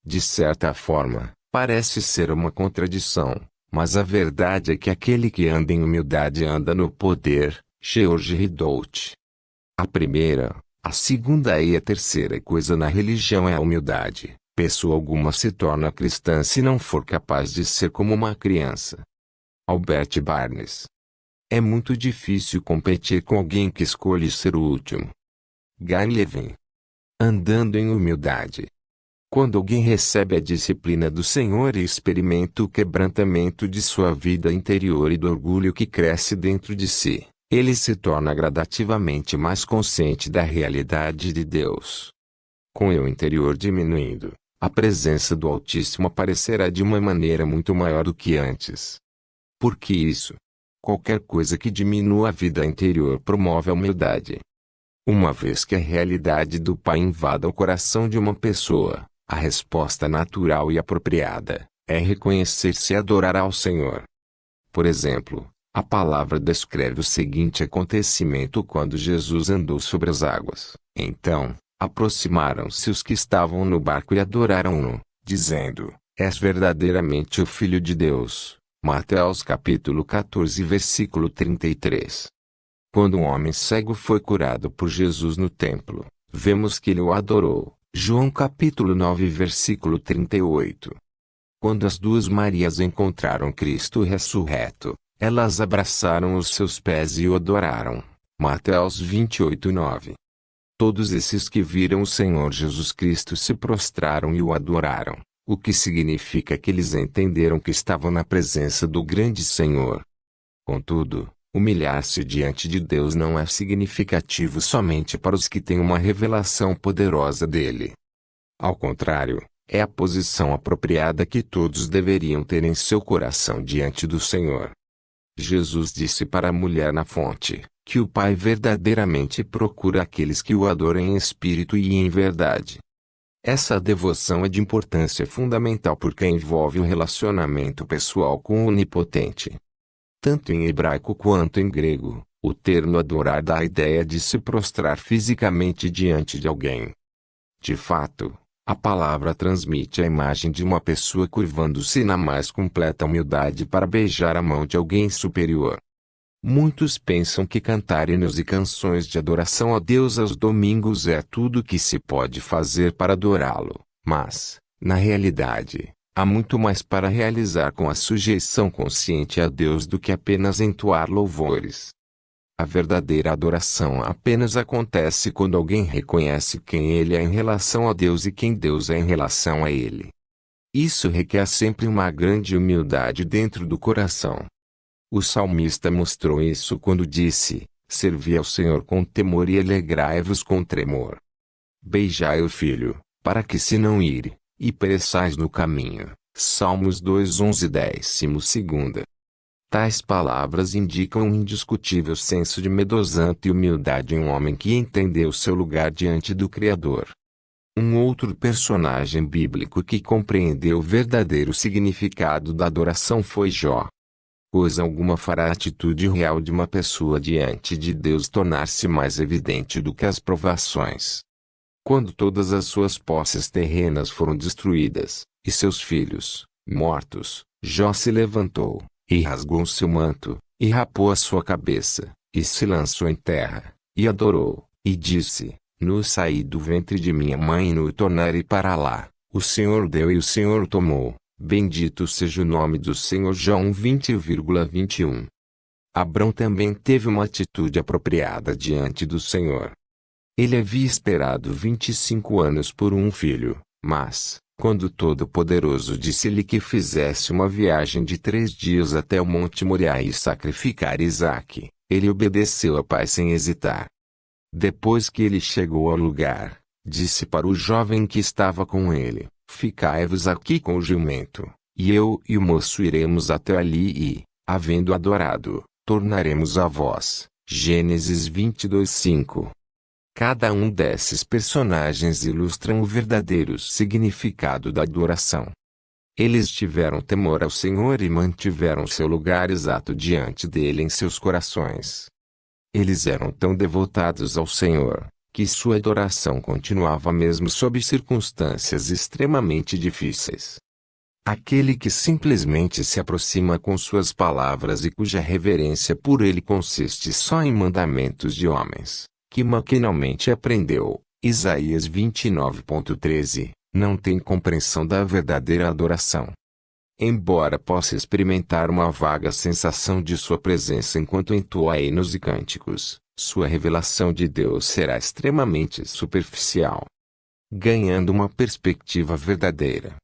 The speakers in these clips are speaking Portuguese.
De certa forma, parece ser uma contradição, mas a verdade é que aquele que anda em humildade anda no poder. George Ridout. A primeira, a segunda e a terceira coisa na religião é a humildade. Pessoa alguma se torna cristã se não for capaz de ser como uma criança. Albert Barnes. É muito difícil competir com alguém que escolhe ser o último. Guy Levin. Andando em humildade. Quando alguém recebe a disciplina do Senhor e experimenta o quebrantamento de sua vida interior e do orgulho que cresce dentro de si, ele se torna gradativamente mais consciente da realidade de Deus. Com eu interior diminuindo, a presença do Altíssimo aparecerá de uma maneira muito maior do que antes. Por que isso? Qualquer coisa que diminua a vida interior promove a humildade. Uma vez que a realidade do Pai invada o coração de uma pessoa, a resposta natural e apropriada é reconhecer-se e adorar ao Senhor. Por exemplo, a palavra descreve o seguinte acontecimento quando Jesus andou sobre as águas. Então, aproximaram-se os que estavam no barco e adoraram-no, dizendo: És verdadeiramente o Filho de Deus. Mateus capítulo 14 versículo 33. Quando um homem cego foi curado por Jesus no templo, vemos que ele o adorou. João capítulo 9 versículo 38. Quando as duas Marias encontraram Cristo ressurreto, elas abraçaram os seus pés e o adoraram. Mateus 28:9. Todos esses que viram o Senhor Jesus Cristo se prostraram e o adoraram, o que significa que eles entenderam que estavam na presença do grande Senhor. Contudo, humilhar-se diante de Deus não é significativo somente para os que têm uma revelação poderosa dele. Ao contrário, é a posição apropriada que todos deveriam ter em seu coração diante do Senhor. Jesus disse para a mulher na fonte, que o Pai verdadeiramente procura aqueles que o adoram em espírito e em verdade. Essa devoção é de importância fundamental porque envolve o relacionamento pessoal com o Onipotente. Tanto em hebraico quanto em grego, o termo adorar dá a ideia de se prostrar fisicamente diante de alguém. De fato, a palavra transmite a imagem de uma pessoa curvando-se na mais completa humildade para beijar a mão de alguém superior. Muitos pensam que cantar hinos e canções de adoração a Deus aos domingos é tudo que se pode fazer para adorá-lo, mas, na realidade, há muito mais para realizar com a sujeição consciente a Deus do que apenas entoar louvores. A verdadeira adoração apenas acontece quando alguém reconhece quem ele é em relação a Deus e quem Deus é em relação a ele. Isso requer sempre uma grande humildade dentro do coração. O salmista mostrou isso quando disse: Servi ao Senhor com temor e alegrai-vos com tremor. Beijai o filho, para que se não ire, e pereçais no caminho. Salmos 2:11-12. Tais palavras indicam um indiscutível senso de medosante humildade em um homem que entendeu seu lugar diante do Criador. Um outro personagem bíblico que compreendeu o verdadeiro significado da adoração foi Jó. Coisa alguma fará a atitude real de uma pessoa diante de Deus tornar-se mais evidente do que as provações. Quando todas as suas posses terrenas foram destruídas, e seus filhos, mortos, Jó se levantou, e rasgou seu manto, e rapou a sua cabeça, e se lançou em terra, e adorou, e disse: No saí do ventre de minha mãe e no tornarei para lá, o Senhor deu e o Senhor tomou. Bendito seja o nome do Senhor. João 20:21. Abrão também teve uma atitude apropriada diante do Senhor. Ele havia esperado 25 anos por um filho, mas, quando o Todo-Poderoso disse-lhe que fizesse uma viagem de 3 dias até o Monte Moriá e sacrificar Isaque, ele obedeceu ao pai sem hesitar. Depois que ele chegou ao lugar, disse para o jovem que estava com ele: Ficai-vos aqui com o jumento, e eu e o moço iremos até ali e, havendo adorado, tornaremos a vós. Gênesis 22:5. Cada um desses personagens ilustram o verdadeiro significado da adoração. Eles tiveram temor ao Senhor e mantiveram seu lugar exato diante dele em seus corações. Eles eram tão devotados ao Senhor, que sua adoração continuava mesmo sob circunstâncias extremamente difíceis. Aquele que simplesmente se aproxima com suas palavras e cuja reverência por ele consiste só em mandamentos de homens, que maquinalmente aprendeu, Isaías 29:13, não tem compreensão da verdadeira adoração. Embora possa experimentar uma vaga sensação de sua presença enquanto entoa hinos e cânticos, sua revelação de Deus será extremamente superficial. Ganhando uma perspectiva verdadeira.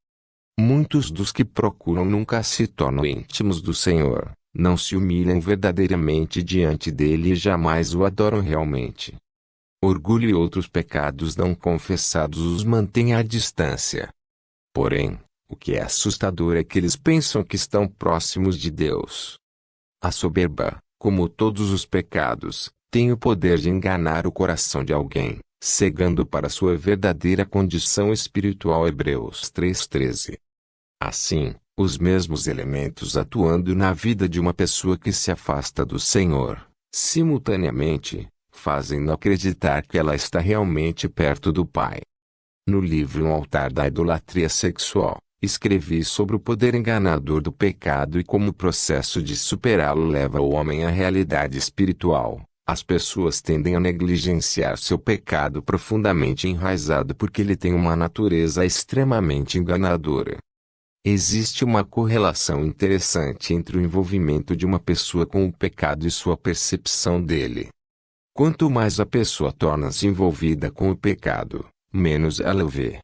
Muitos dos que procuram nunca se tornam íntimos do Senhor, não se humilham verdadeiramente diante dele e jamais o adoram realmente. Orgulho e outros pecados não confessados os mantêm à distância. Porém, o que é assustador é que eles pensam que estão próximos de Deus. A soberba, como todos os pecados, tem o poder de enganar o coração de alguém, cegando para sua verdadeira condição espiritual. Hebreus 3:13. Assim, os mesmos elementos atuando na vida de uma pessoa que se afasta do Senhor, simultaneamente, fazem-no acreditar que ela está realmente perto do Pai. No livro Um Altar da Idolatria Sexual, escrevi sobre o poder enganador do pecado e como o processo de superá-lo leva o homem à realidade espiritual. As pessoas tendem a negligenciar seu pecado profundamente enraizado porque ele tem uma natureza extremamente enganadora. Existe uma correlação interessante entre o envolvimento de uma pessoa com o pecado e sua percepção dele. Quanto mais a pessoa torna-se envolvida com o pecado, menos ela o vê.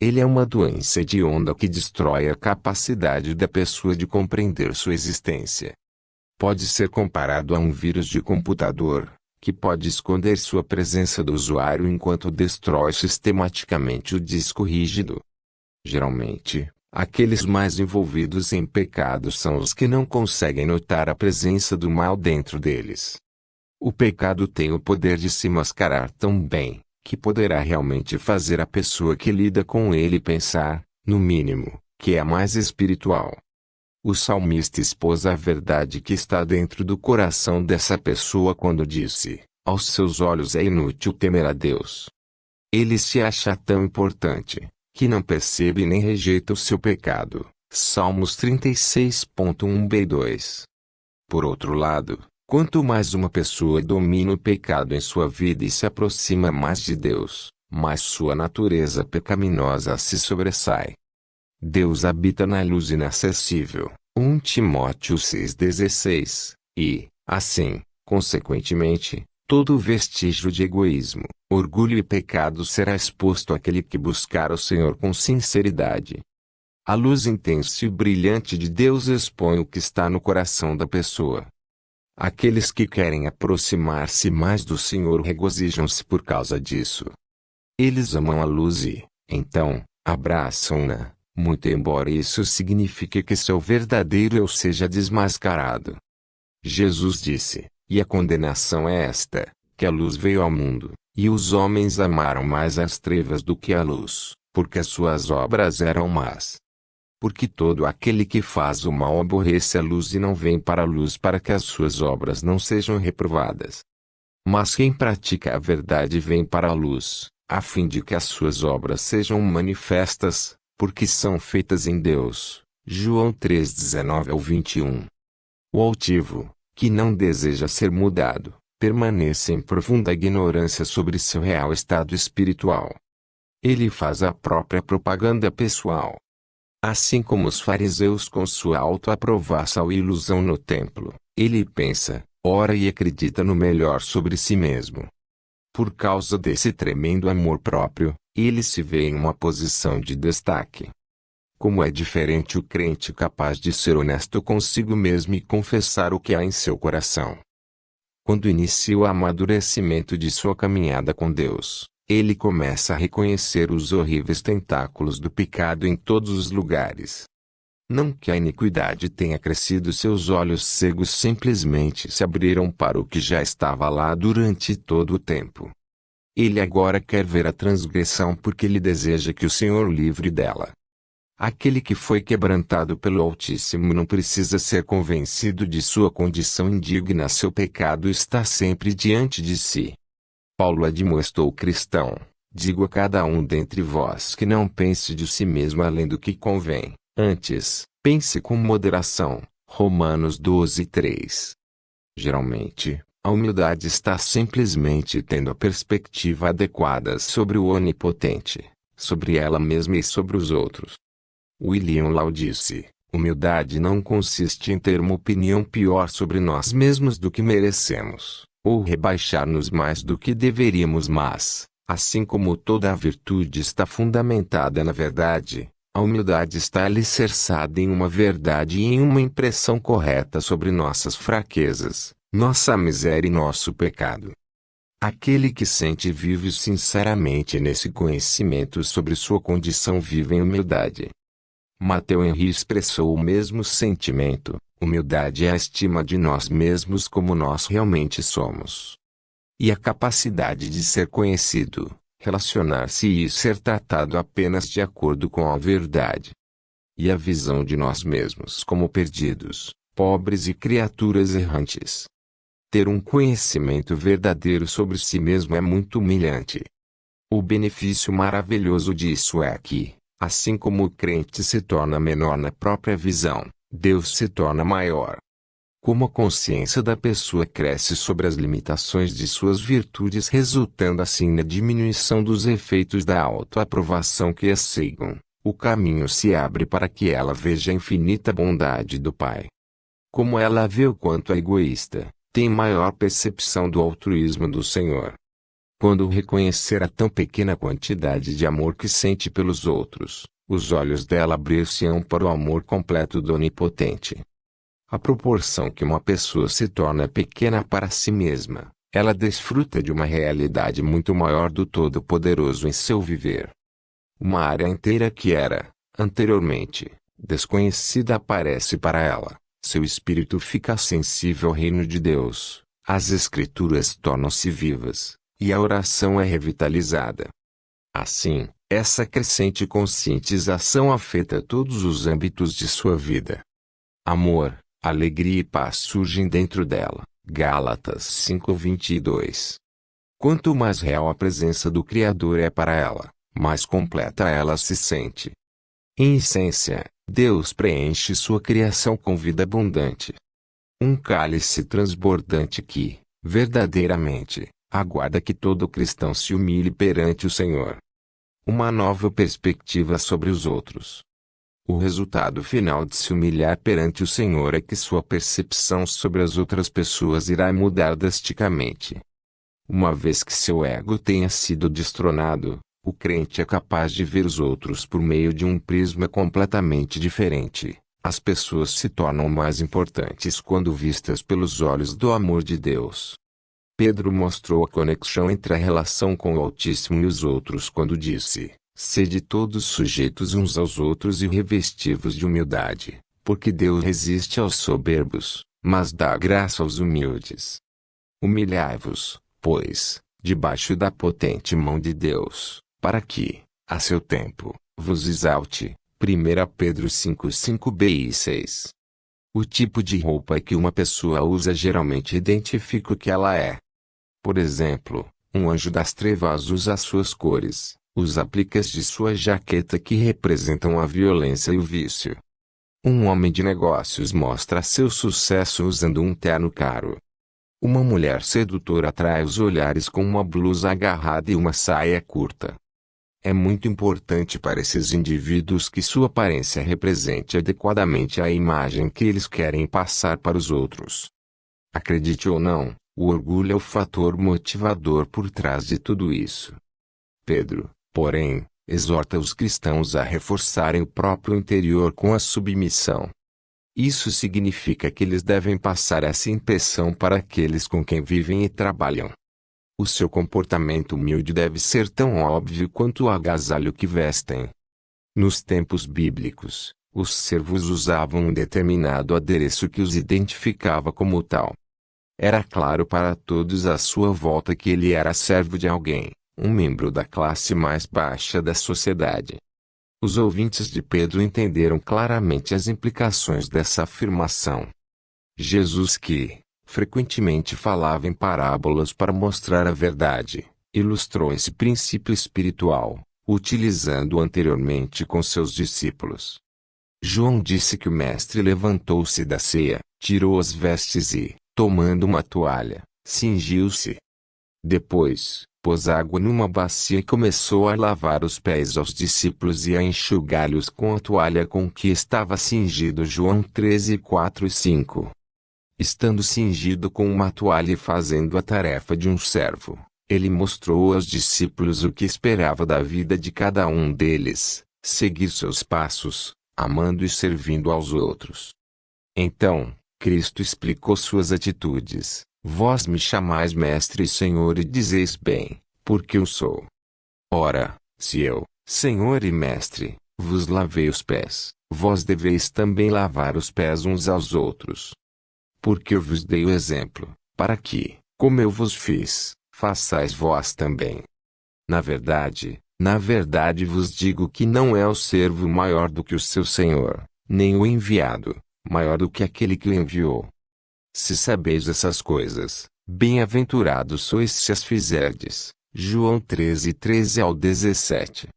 Ele é uma doença hedionda que destrói a capacidade da pessoa de compreender sua existência. Pode ser comparado a um vírus de computador, que pode esconder sua presença do usuário enquanto destrói sistematicamente o disco rígido. Geralmente, aqueles mais envolvidos em pecado são os que não conseguem notar a presença do mal dentro deles. O pecado tem o poder de se mascarar tão bem, que poderá realmente fazer a pessoa que lida com ele pensar, no mínimo, que é mais espiritual. O salmista expôs a verdade que está dentro do coração dessa pessoa quando disse: aos seus olhos é inútil temer a Deus. Ele se acha tão importante, que não percebe nem rejeita o seu pecado. Salmos 36.1b2. Por outro lado, quanto mais uma pessoa domina o pecado em sua vida e se aproxima mais de Deus, mais sua natureza pecaminosa se sobressai. Deus habita na luz inacessível, 1 Timóteo 6,16, e, assim, consequentemente, todo vestígio de egoísmo, orgulho e pecado será exposto àquele que buscar o Senhor com sinceridade. A luz intensa e brilhante de Deus expõe o que está no coração da pessoa. Aqueles que querem aproximar-se mais do Senhor regozijam-se por causa disso. Eles amam a luz e, então, abraçam-na, muito embora isso signifique que seu verdadeiro eu seja desmascarado. Jesus disse: e a condenação é esta, que a luz veio ao mundo, e os homens amaram mais as trevas do que a luz, porque as suas obras eram más. Porque todo aquele que faz o mal aborrece a luz e não vem para a luz para que as suas obras não sejam reprovadas. Mas quem pratica a verdade vem para a luz, a fim de que as suas obras sejam manifestas, porque são feitas em Deus. João 3:19-21. O altivo, que não deseja ser mudado, permanece em profunda ignorância sobre seu real estado espiritual. Ele faz a própria propaganda pessoal. Assim como os fariseus com sua autoaprovação e ilusão no templo, ele pensa, ora e acredita no melhor sobre si mesmo. Por causa desse tremendo amor próprio, ele se vê em uma posição de destaque. Como é diferente o crente capaz de ser honesto consigo mesmo e confessar o que há em seu coração. Quando inicia o amadurecimento de sua caminhada com Deus, ele começa a reconhecer os horríveis tentáculos do pecado em todos os lugares. Não que a iniquidade tenha crescido, seus olhos cegos simplesmente se abriram para o que já estava lá durante todo o tempo. Ele agora quer ver a transgressão porque ele deseja que o Senhor o livre dela. Aquele que foi quebrantado pelo Altíssimo não precisa ser convencido de sua condição indigna. Seu pecado está sempre diante de si. Paulo admoestou o cristão: digo a cada um dentre vós que não pense de si mesmo além do que convém, antes, pense com moderação. Romanos 12:3. Geralmente, a humildade está simplesmente tendo a perspectiva adequada sobre o onipotente, sobre ela mesma e sobre os outros. William Law disse: humildade não consiste em ter uma opinião pior sobre nós mesmos do que merecemos, ou rebaixar-nos mais do que deveríamos, mas, assim como toda a virtude está fundamentada na verdade, a humildade está alicerçada em uma verdade e em uma impressão correta sobre nossas fraquezas, nossa miséria e nosso pecado. Aquele que sente e vive sinceramente nesse conhecimento sobre sua condição vive em humildade. Matthew Henry expressou o mesmo sentimento: humildade é a estima de nós mesmos como nós realmente somos. E a capacidade de ser conhecido, relacionar-se e ser tratado apenas de acordo com a verdade. E a visão de nós mesmos como perdidos, pobres e criaturas errantes. Ter um conhecimento verdadeiro sobre si mesmo é muito humilhante. O benefício maravilhoso disso é que, assim como o crente se torna menor na própria visão, Deus se torna maior. Como a consciência da pessoa cresce sobre as limitações de suas virtudes, resultando assim na diminuição dos efeitos da autoaprovação que a cegam, o caminho se abre para que ela veja a infinita bondade do Pai. Como ela vê o quanto é egoísta, tem maior percepção do altruísmo do Senhor. Quando reconhecer a tão pequena quantidade de amor que sente pelos outros, os olhos dela abrir-se-ão para o amor completo do Onipotente. À proporção que uma pessoa se torna pequena para si mesma, ela desfruta de uma realidade muito maior do Todo-Poderoso em seu viver. Uma área inteira que era, anteriormente, desconhecida aparece para ela, seu espírito fica sensível ao reino de Deus, as Escrituras tornam-se vivas, e a oração é revitalizada. Assim, essa crescente conscientização afeta todos os âmbitos de sua vida. Amor, alegria e paz surgem dentro dela. Gálatas 5:22. Quanto mais real a presença do Criador é para ela, mais completa ela se sente. Em essência, Deus preenche sua criação com vida abundante. Um cálice transbordante que, verdadeiramente, aguarda que todo cristão se humilhe perante o Senhor. Uma nova perspectiva sobre os outros. O resultado final de se humilhar perante o Senhor é que sua percepção sobre as outras pessoas irá mudar drasticamente. Uma vez que seu ego tenha sido destronado, o crente é capaz de ver os outros por meio de um prisma completamente diferente. As pessoas se tornam mais importantes quando vistas pelos olhos do amor de Deus. Pedro mostrou a conexão entre a relação com o Altíssimo e os outros quando disse: sede todos sujeitos uns aos outros e revestivos de humildade, porque Deus resiste aos soberbos, mas dá graça aos humildes. Humilhai-vos, pois, debaixo da potente mão de Deus, para que, a seu tempo, vos exalte. 1 Pedro 5:5b e 6. O tipo de roupa que uma pessoa usa geralmente identifica o que ela é. Por exemplo, um anjo das trevas usa as suas cores, os apliques de sua jaqueta que representam a violência e o vício. Um homem de negócios mostra seu sucesso usando um terno caro. Uma mulher sedutora atrai os olhares com uma blusa agarrada e uma saia curta. É muito importante para esses indivíduos que sua aparência represente adequadamente a imagem que eles querem passar para os outros. Acredite ou não, o orgulho é o fator motivador por trás de tudo isso. Pedro, porém, exorta os cristãos a reforçarem o próprio interior com a submissão. Isso significa que eles devem passar essa impressão para aqueles com quem vivem e trabalham. O seu comportamento humilde deve ser tão óbvio quanto o agasalho que vestem. Nos tempos bíblicos, os servos usavam um determinado adereço que os identificava como tal. Era claro para todos à sua volta que ele era servo de alguém, um membro da classe mais baixa da sociedade. Os ouvintes de Pedro entenderam claramente as implicações dessa afirmação. Jesus que, frequentemente falava em parábolas para mostrar a verdade. Ilustrou esse princípio espiritual, utilizando-o anteriormente com seus discípulos. João disse que o mestre levantou-se da ceia, tirou as vestes e, tomando uma toalha, cingiu-se. Depois, pôs água numa bacia e começou a lavar os pés aos discípulos e a enxugá-los com a toalha com que estava cingido. João 13, 4 e 5. Estando cingido com uma toalha e fazendo a tarefa de um servo, ele mostrou aos discípulos o que esperava da vida de cada um deles: seguir seus passos, amando e servindo aos outros. Então, Cristo explicou suas atitudes. Vós me chamais mestre e Senhor e dizeis bem, porque eu sou. Ora, se eu, Senhor e mestre, vos lavei os pés, vós deveis também lavar os pés uns aos outros. Porque eu vos dei o exemplo, para que, como eu vos fiz, façais vós também. Na verdade vos digo que não é o servo maior do que o seu senhor, nem o enviado, maior do que aquele que o enviou. Se sabeis essas coisas, bem-aventurados sois se as fizerdes. João 13, 13 ao 17.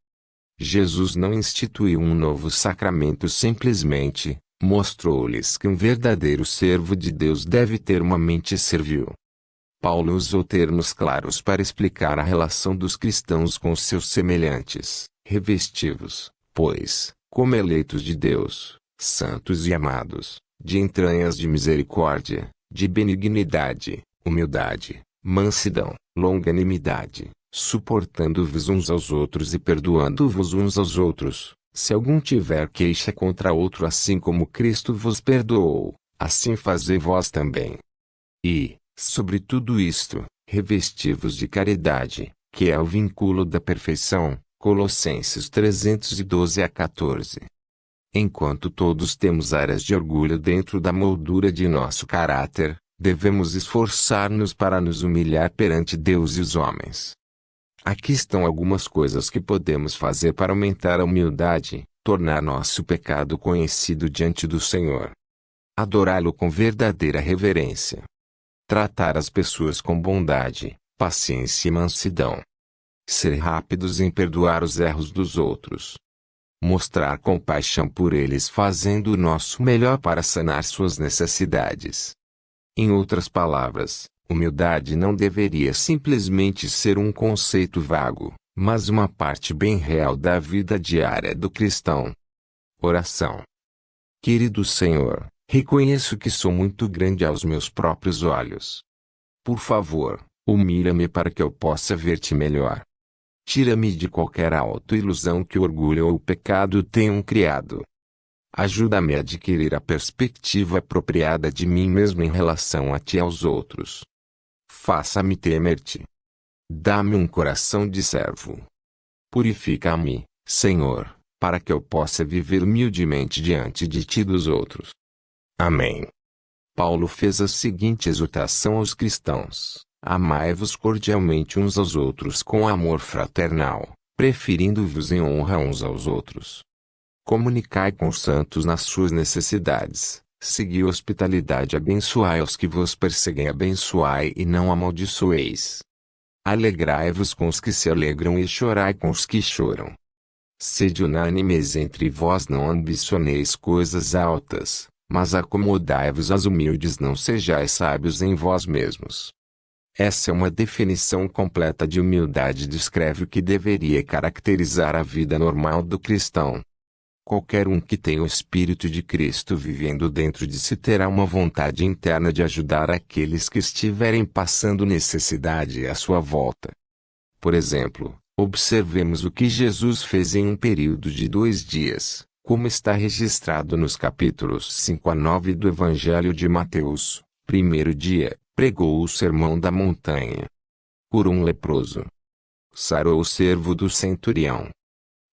Jesus não instituiu um novo sacramento simplesmente, mostrou-lhes que um verdadeiro servo de Deus deve ter uma mente servil. Paulo usou termos claros para explicar a relação dos cristãos com seus semelhantes. Revesti-vos, pois, como eleitos de Deus, santos e amados, de entranhas de misericórdia, de benignidade, humildade, mansidão, longanimidade, suportando-vos uns aos outros e perdoando-vos uns aos outros, se algum tiver queixa contra outro, assim como Cristo vos perdoou, assim fazei vós também. E, sobre tudo isto, revesti-vos de caridade, que é o vínculo da perfeição. Colossenses 3:12 a 14. Enquanto todos temos áreas de orgulho dentro da moldura de nosso caráter, devemos esforçar-nos para nos humilhar perante Deus e os homens. Aqui estão algumas coisas que podemos fazer para aumentar a humildade, tornar nosso pecado conhecido diante do Senhor. Adorá-lo com verdadeira reverência. Tratar as pessoas com bondade, paciência e mansidão. Ser rápidos em perdoar os erros dos outros. Mostrar compaixão por eles fazendo o nosso melhor para sanar suas necessidades. Em outras palavras, humildade não deveria simplesmente ser um conceito vago, mas uma parte bem real da vida diária do cristão. Oração. Querido Senhor, reconheço que sou muito grande aos meus próprios olhos. Por favor, humilha-me para que eu possa ver-te melhor. Tira-me de qualquer autoilusão que o orgulho ou o pecado tenham criado. Ajuda-me a adquirir a perspectiva apropriada de mim mesmo em relação a ti e aos outros. Faça-me temer-te. Dá-me um coração de servo. Purifica-me, Senhor, para que eu possa viver humildemente diante de ti e dos outros. Amém. Paulo fez a seguinte exortação aos cristãos: amai-vos cordialmente uns aos outros com amor fraternal, preferindo-vos em honra uns aos outros. Comunicai com os santos nas suas necessidades, segui hospitalidade, abençoai aos que vos perseguem, abençoai e não amaldiçoeis. Alegrai-vos com os que se alegram e chorai com os que choram. Sede unânimes entre vós, não ambicioneis coisas altas, mas acomodai-vos às humildes, não sejais sábios em vós mesmos. Essa é uma definição completa de humildade e descreve o que deveria caracterizar a vida normal do cristão. Qualquer um que tenha o Espírito de Cristo vivendo dentro de si terá uma vontade interna de ajudar aqueles que estiverem passando necessidade à sua volta. Por exemplo, observemos o que Jesus fez em um período de 2 dias, como está registrado nos capítulos 5 a 9 do Evangelho de Mateus. Primeiro dia, pregou o sermão da montanha. Curou um leproso. Sarou o servo do centurião.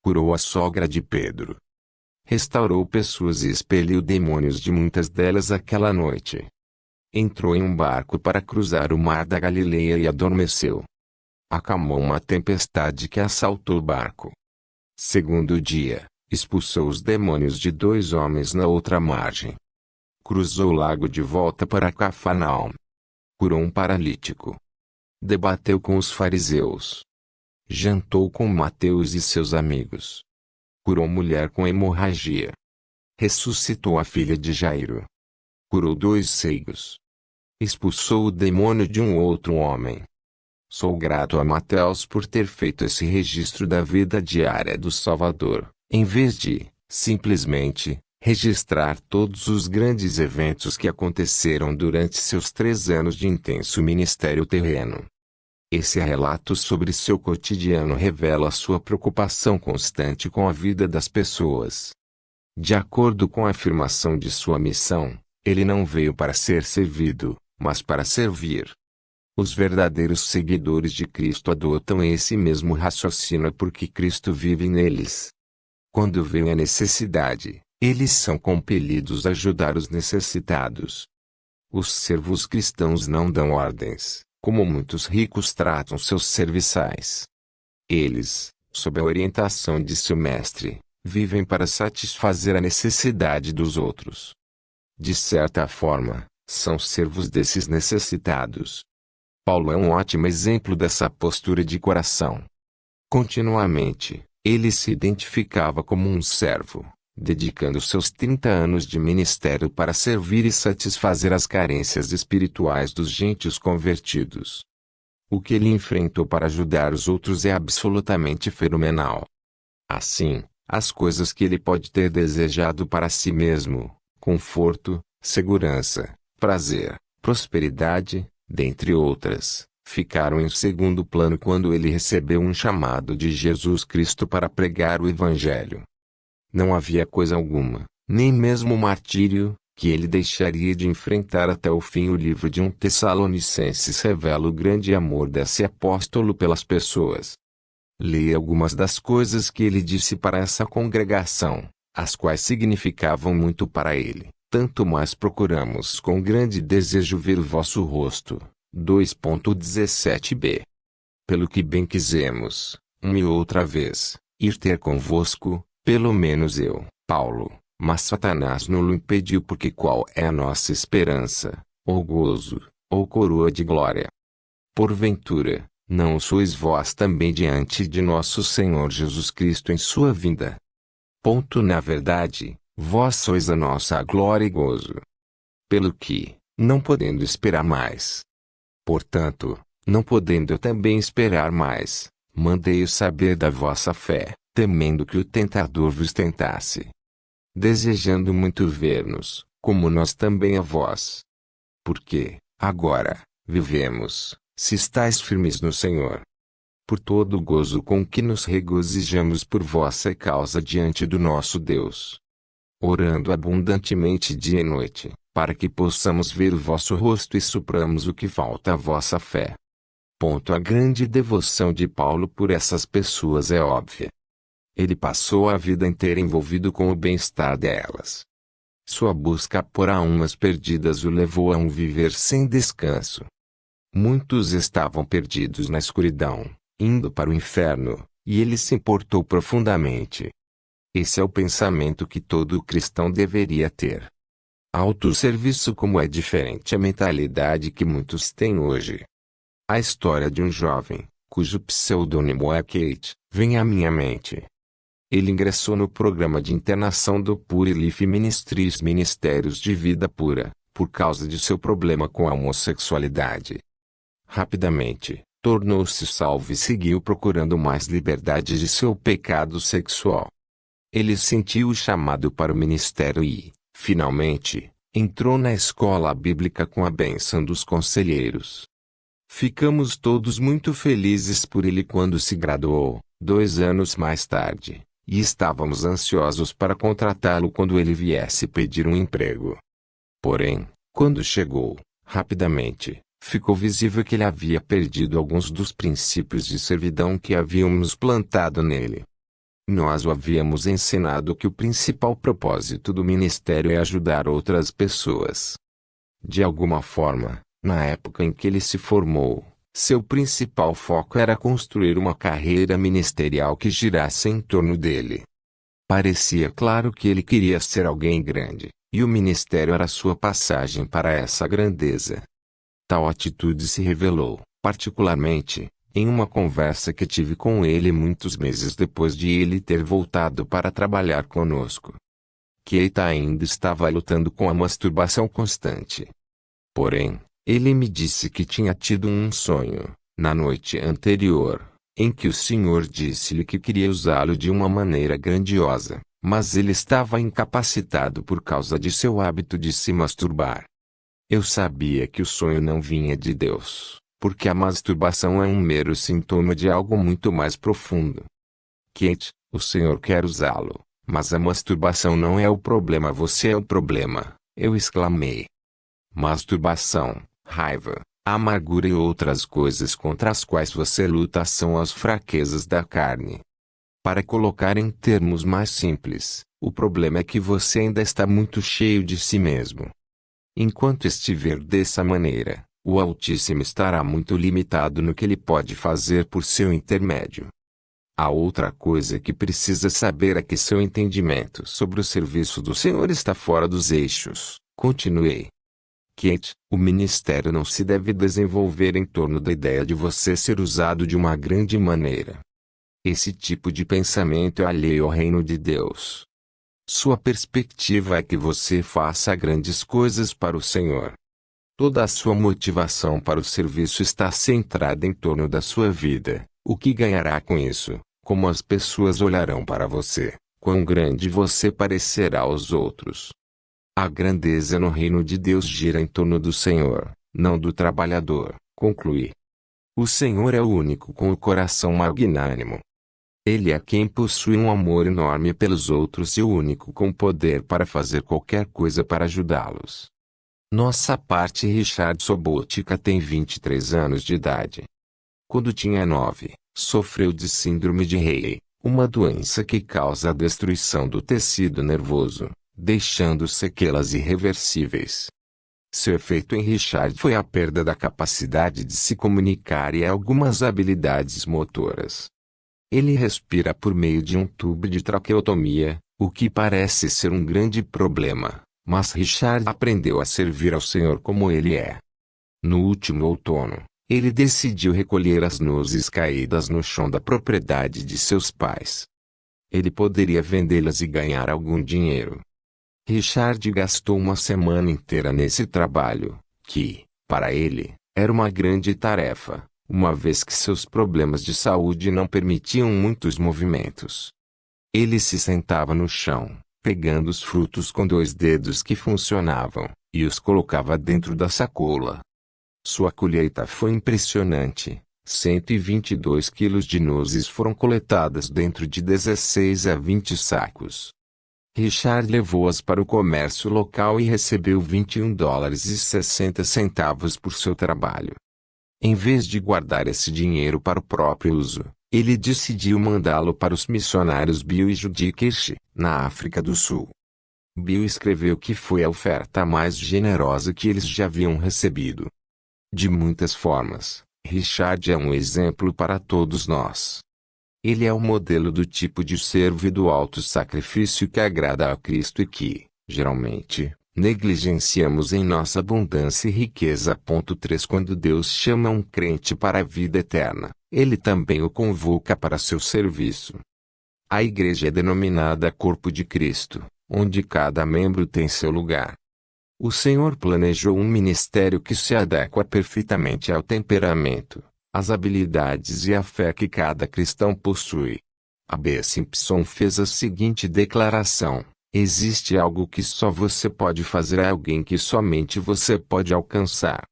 Curou a sogra de Pedro. Restaurou pessoas e expeliu demônios de muitas delas aquela noite. Entrou em um barco para cruzar o mar da Galileia e adormeceu. Acalmou uma tempestade que assaltou o barco. Segundo dia, expulsou os demônios de 2 homens na outra margem. Cruzou o lago de volta para Cafarnaum. Curou um paralítico. Debateu com os fariseus. Jantou com Mateus e seus amigos. Curou mulher com hemorragia. Ressuscitou a filha de Jairo. Curou 2 cegos. Expulsou o demônio de um outro homem. Sou grato a Mateus por ter feito esse registro da vida diária do Salvador, em vez de, simplesmente, registrar todos os grandes eventos que aconteceram durante seus 3 anos de intenso ministério terreno. Esse relato sobre seu cotidiano revela sua preocupação constante com a vida das pessoas. De acordo com a afirmação de sua missão, ele não veio para ser servido, mas para servir. Os verdadeiros seguidores de Cristo adotam esse mesmo raciocínio porque Cristo vive neles. Quando vem a necessidade, eles são compelidos a ajudar os necessitados. Os servos cristãos não dão ordens, como muitos ricos tratam seus serviçais. Eles, sob a orientação de seu mestre, vivem para satisfazer a necessidade dos outros. De certa forma, são servos desses necessitados. Paulo é um ótimo exemplo dessa postura de coração. Continuamente, ele se identificava como um servo, dedicando seus 30 anos de ministério para servir e satisfazer as carências espirituais dos gentios convertidos. O que ele enfrentou para ajudar os outros é absolutamente fenomenal. Assim, as coisas que ele pode ter desejado para si mesmo, conforto, segurança, prazer, prosperidade, dentre outras, ficaram em segundo plano quando ele recebeu um chamado de Jesus Cristo para pregar o Evangelho. Não havia coisa alguma, nem mesmo o martírio, que ele deixaria de enfrentar até o fim. O livro de 1 Tessalonicenses revela o grande amor desse apóstolo pelas pessoas. Leia algumas das coisas que ele disse para essa congregação, as quais significavam muito para ele. Tanto mais procuramos com grande desejo ver o vosso rosto. 2.17b. Pelo que bem quisemos, uma e outra vez, ir ter convosco, pelo menos eu, Paulo, mas Satanás nos impediu. Porque qual é a nossa esperança, ou gozo, ou coroa de glória? Porventura, não sois vós também diante de nosso Senhor Jesus Cristo em sua vinda? Na verdade, vós sois a nossa glória e gozo. Pelo que, não podendo esperar mais. Portanto, não podendo eu também esperar mais, mandei-o saber da vossa fé, temendo que o tentador vos tentasse. Desejando muito ver-nos, como nós também a vós. Porque, agora, vivemos, se estáis firmes no Senhor. Por todo o gozo com que nos regozijamos por vossa causa diante do nosso Deus. Orando abundantemente dia e noite, para que possamos ver o vosso rosto e supramos o que falta à vossa fé. A grande devoção de Paulo por essas pessoas é óbvia. Ele passou a vida inteira envolvido com o bem-estar delas. Sua busca por almas perdidas o levou a um viver sem descanso. Muitos estavam perdidos na escuridão, indo para o inferno, e ele se importou profundamente. Esse é o pensamento que todo cristão deveria ter. Autosserviço. Como é diferente a mentalidade que muitos têm hoje. A história de um jovem, cujo pseudônimo é Kate, vem à minha mente. Ele ingressou no programa de internação do Pure Life Ministries, Ministérios de Vida Pura, por causa de seu problema com a homossexualidade. Rapidamente, tornou-se salvo e seguiu procurando mais liberdade de seu pecado sexual. Ele sentiu o chamado para o ministério e, finalmente, entrou na escola bíblica com a bênção dos conselheiros. Ficamos todos muito felizes por ele quando se graduou, 2 anos mais tarde, e estávamos ansiosos para contratá-lo quando ele viesse pedir um emprego. Porém, quando chegou, rapidamente, ficou visível que ele havia perdido alguns dos princípios de servidão que havíamos plantado nele. Nós o havíamos ensinado que o principal propósito do ministério é ajudar outras pessoas. De alguma forma, na época em que ele se formou, seu principal foco era construir uma carreira ministerial que girasse em torno dele. Parecia claro que ele queria ser alguém grande, e o ministério era sua passagem para essa grandeza. Tal atitude se revelou, particularmente, em uma conversa que tive com ele muitos meses depois de ele ter voltado para trabalhar conosco. Keita ainda estava lutando com a masturbação constante. Porém, ele me disse que tinha tido um sonho, na noite anterior, em que o Senhor disse-lhe que queria usá-lo de uma maneira grandiosa, mas ele estava incapacitado por causa de seu hábito de se masturbar. Eu sabia que o sonho não vinha de Deus, porque a masturbação é um mero sintoma de algo muito mais profundo. Kate, o Senhor quer usá-lo, mas a masturbação não é o problema, você é o problema, eu exclamei. Masturbação, raiva, amargura e outras coisas contra as quais você luta são as fraquezas da carne. Para colocar em termos mais simples, o problema é que você ainda está muito cheio de si mesmo. Enquanto estiver dessa maneira, o Altíssimo estará muito limitado no que ele pode fazer por seu intermédio. A outra coisa que precisa saber é que seu entendimento sobre o serviço do Senhor está fora dos eixos. Continuei. Kate, o ministério não se deve desenvolver em torno da ideia de você ser usado de uma grande maneira. Esse tipo de pensamento é alheio ao reino de Deus. Sua perspectiva é que você faça grandes coisas para o Senhor. Toda a sua motivação para o serviço está centrada em torno da sua vida, o que ganhará com isso, como as pessoas olharão para você, quão grande você parecerá aos outros. A grandeza no reino de Deus gira em torno do Senhor, não do trabalhador, concluí. O Senhor é o único com o coração magnânimo. Ele é quem possui um amor enorme pelos outros e o único com poder para fazer qualquer coisa para ajudá-los. Nossa parte Richard Sobotka tem 23 anos de idade. Quando tinha 9, sofreu de síndrome de Rey, uma doença que causa a destruição do tecido nervoso, deixando sequelas irreversíveis. Seu efeito em Richard foi a perda da capacidade de se comunicar e algumas habilidades motoras. Ele respira por meio de um tubo de traqueotomia, o que parece ser um grande problema, mas Richard aprendeu a servir ao Senhor como ele é. No último outono, ele decidiu recolher as nozes caídas no chão da propriedade de seus pais. Ele poderia vendê-las e ganhar algum dinheiro. Richard gastou uma semana inteira nesse trabalho, que, para ele, era uma grande tarefa, uma vez que seus problemas de saúde não permitiam muitos movimentos. Ele se sentava no chão, pegando os frutos com 2 dedos que funcionavam, e os colocava dentro da sacola. Sua colheita foi impressionante. 122 quilos de nozes foram coletadas dentro de 16 a 20 sacos. Richard levou-as para o comércio local e recebeu $21,60 por seu trabalho. Em vez de guardar esse dinheiro para o próprio uso, ele decidiu mandá-lo para os missionários Bill e Judy Kirsch, na África do Sul. Bill escreveu que foi a oferta mais generosa que eles já haviam recebido. De muitas formas, Richard é um exemplo para todos nós. Ele é o modelo do tipo de servo do alto sacrifício que agrada a Cristo e que, geralmente, negligenciamos em nossa abundância e riqueza. 3 Quando Deus chama um crente para a vida eterna, Ele também o convoca para seu serviço. A igreja é denominada Corpo de Cristo, onde cada membro tem seu lugar. O Senhor planejou um ministério que se adequa perfeitamente ao temperamento, às habilidades e à fé que cada cristão possui. A B. Simpson fez a seguinte declaração: existe algo que só você pode fazer a alguém que somente você pode alcançar.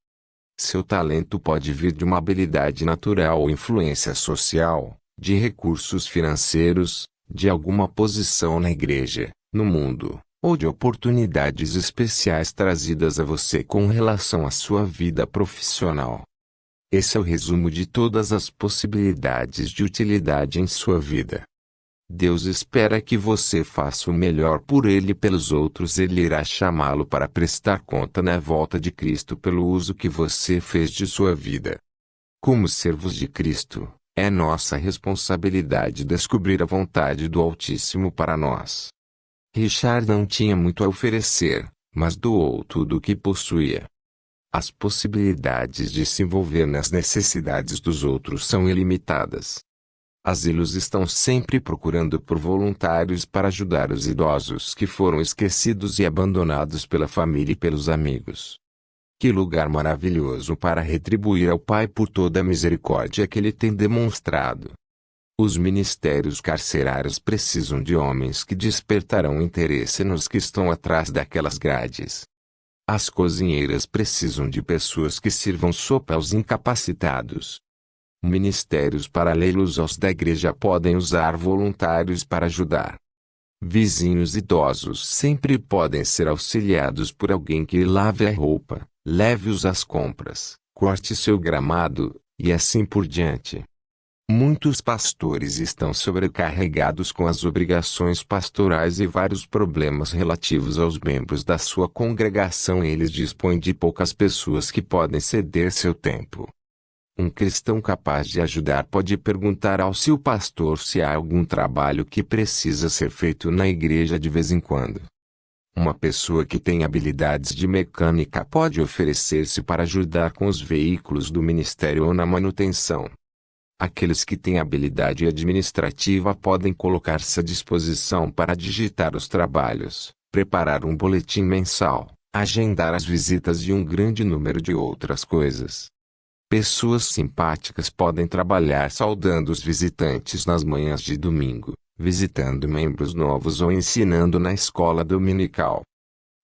Seu talento pode vir de uma habilidade natural ou influência social, de recursos financeiros, de alguma posição na igreja, no mundo, ou de oportunidades especiais trazidas a você com relação à sua vida profissional. Esse é o resumo de todas as possibilidades de utilidade em sua vida. Deus espera que você faça o melhor por Ele e pelos outros. Ele irá chamá-lo para prestar conta na volta de Cristo pelo uso que você fez de sua vida. Como servos de Cristo, é nossa responsabilidade descobrir a vontade do Altíssimo para nós. Richard não tinha muito a oferecer, mas doou tudo o que possuía. As possibilidades de se envolver nas necessidades dos outros são ilimitadas. Asilos estão sempre procurando por voluntários para ajudar os idosos que foram esquecidos e abandonados pela família e pelos amigos. Que lugar maravilhoso para retribuir ao Pai por toda a misericórdia que Ele tem demonstrado. Os ministérios carcerários precisam de homens que despertarão interesse nos que estão atrás daquelas grades. As cozinheiras precisam de pessoas que sirvam sopa aos incapacitados. Ministérios paralelos aos da igreja podem usar voluntários para ajudar. Vizinhos idosos sempre podem ser auxiliados por alguém que lave a roupa, leve-os às compras, corte seu gramado, e assim por diante. Muitos pastores estão sobrecarregados com as obrigações pastorais e vários problemas relativos aos membros da sua congregação e eles dispõem de poucas pessoas que podem ceder seu tempo. Um cristão capaz de ajudar pode perguntar ao seu pastor se há algum trabalho que precisa ser feito na igreja de vez em quando. Uma pessoa que tem habilidades de mecânica pode oferecer-se para ajudar com os veículos do ministério ou na manutenção. Aqueles que têm habilidade administrativa podem colocar-se à disposição para digitar os trabalhos, preparar um boletim mensal, agendar as visitas e um grande número de outras coisas. Pessoas simpáticas podem trabalhar saudando os visitantes nas manhãs de domingo, visitando membros novos ou ensinando na escola dominical.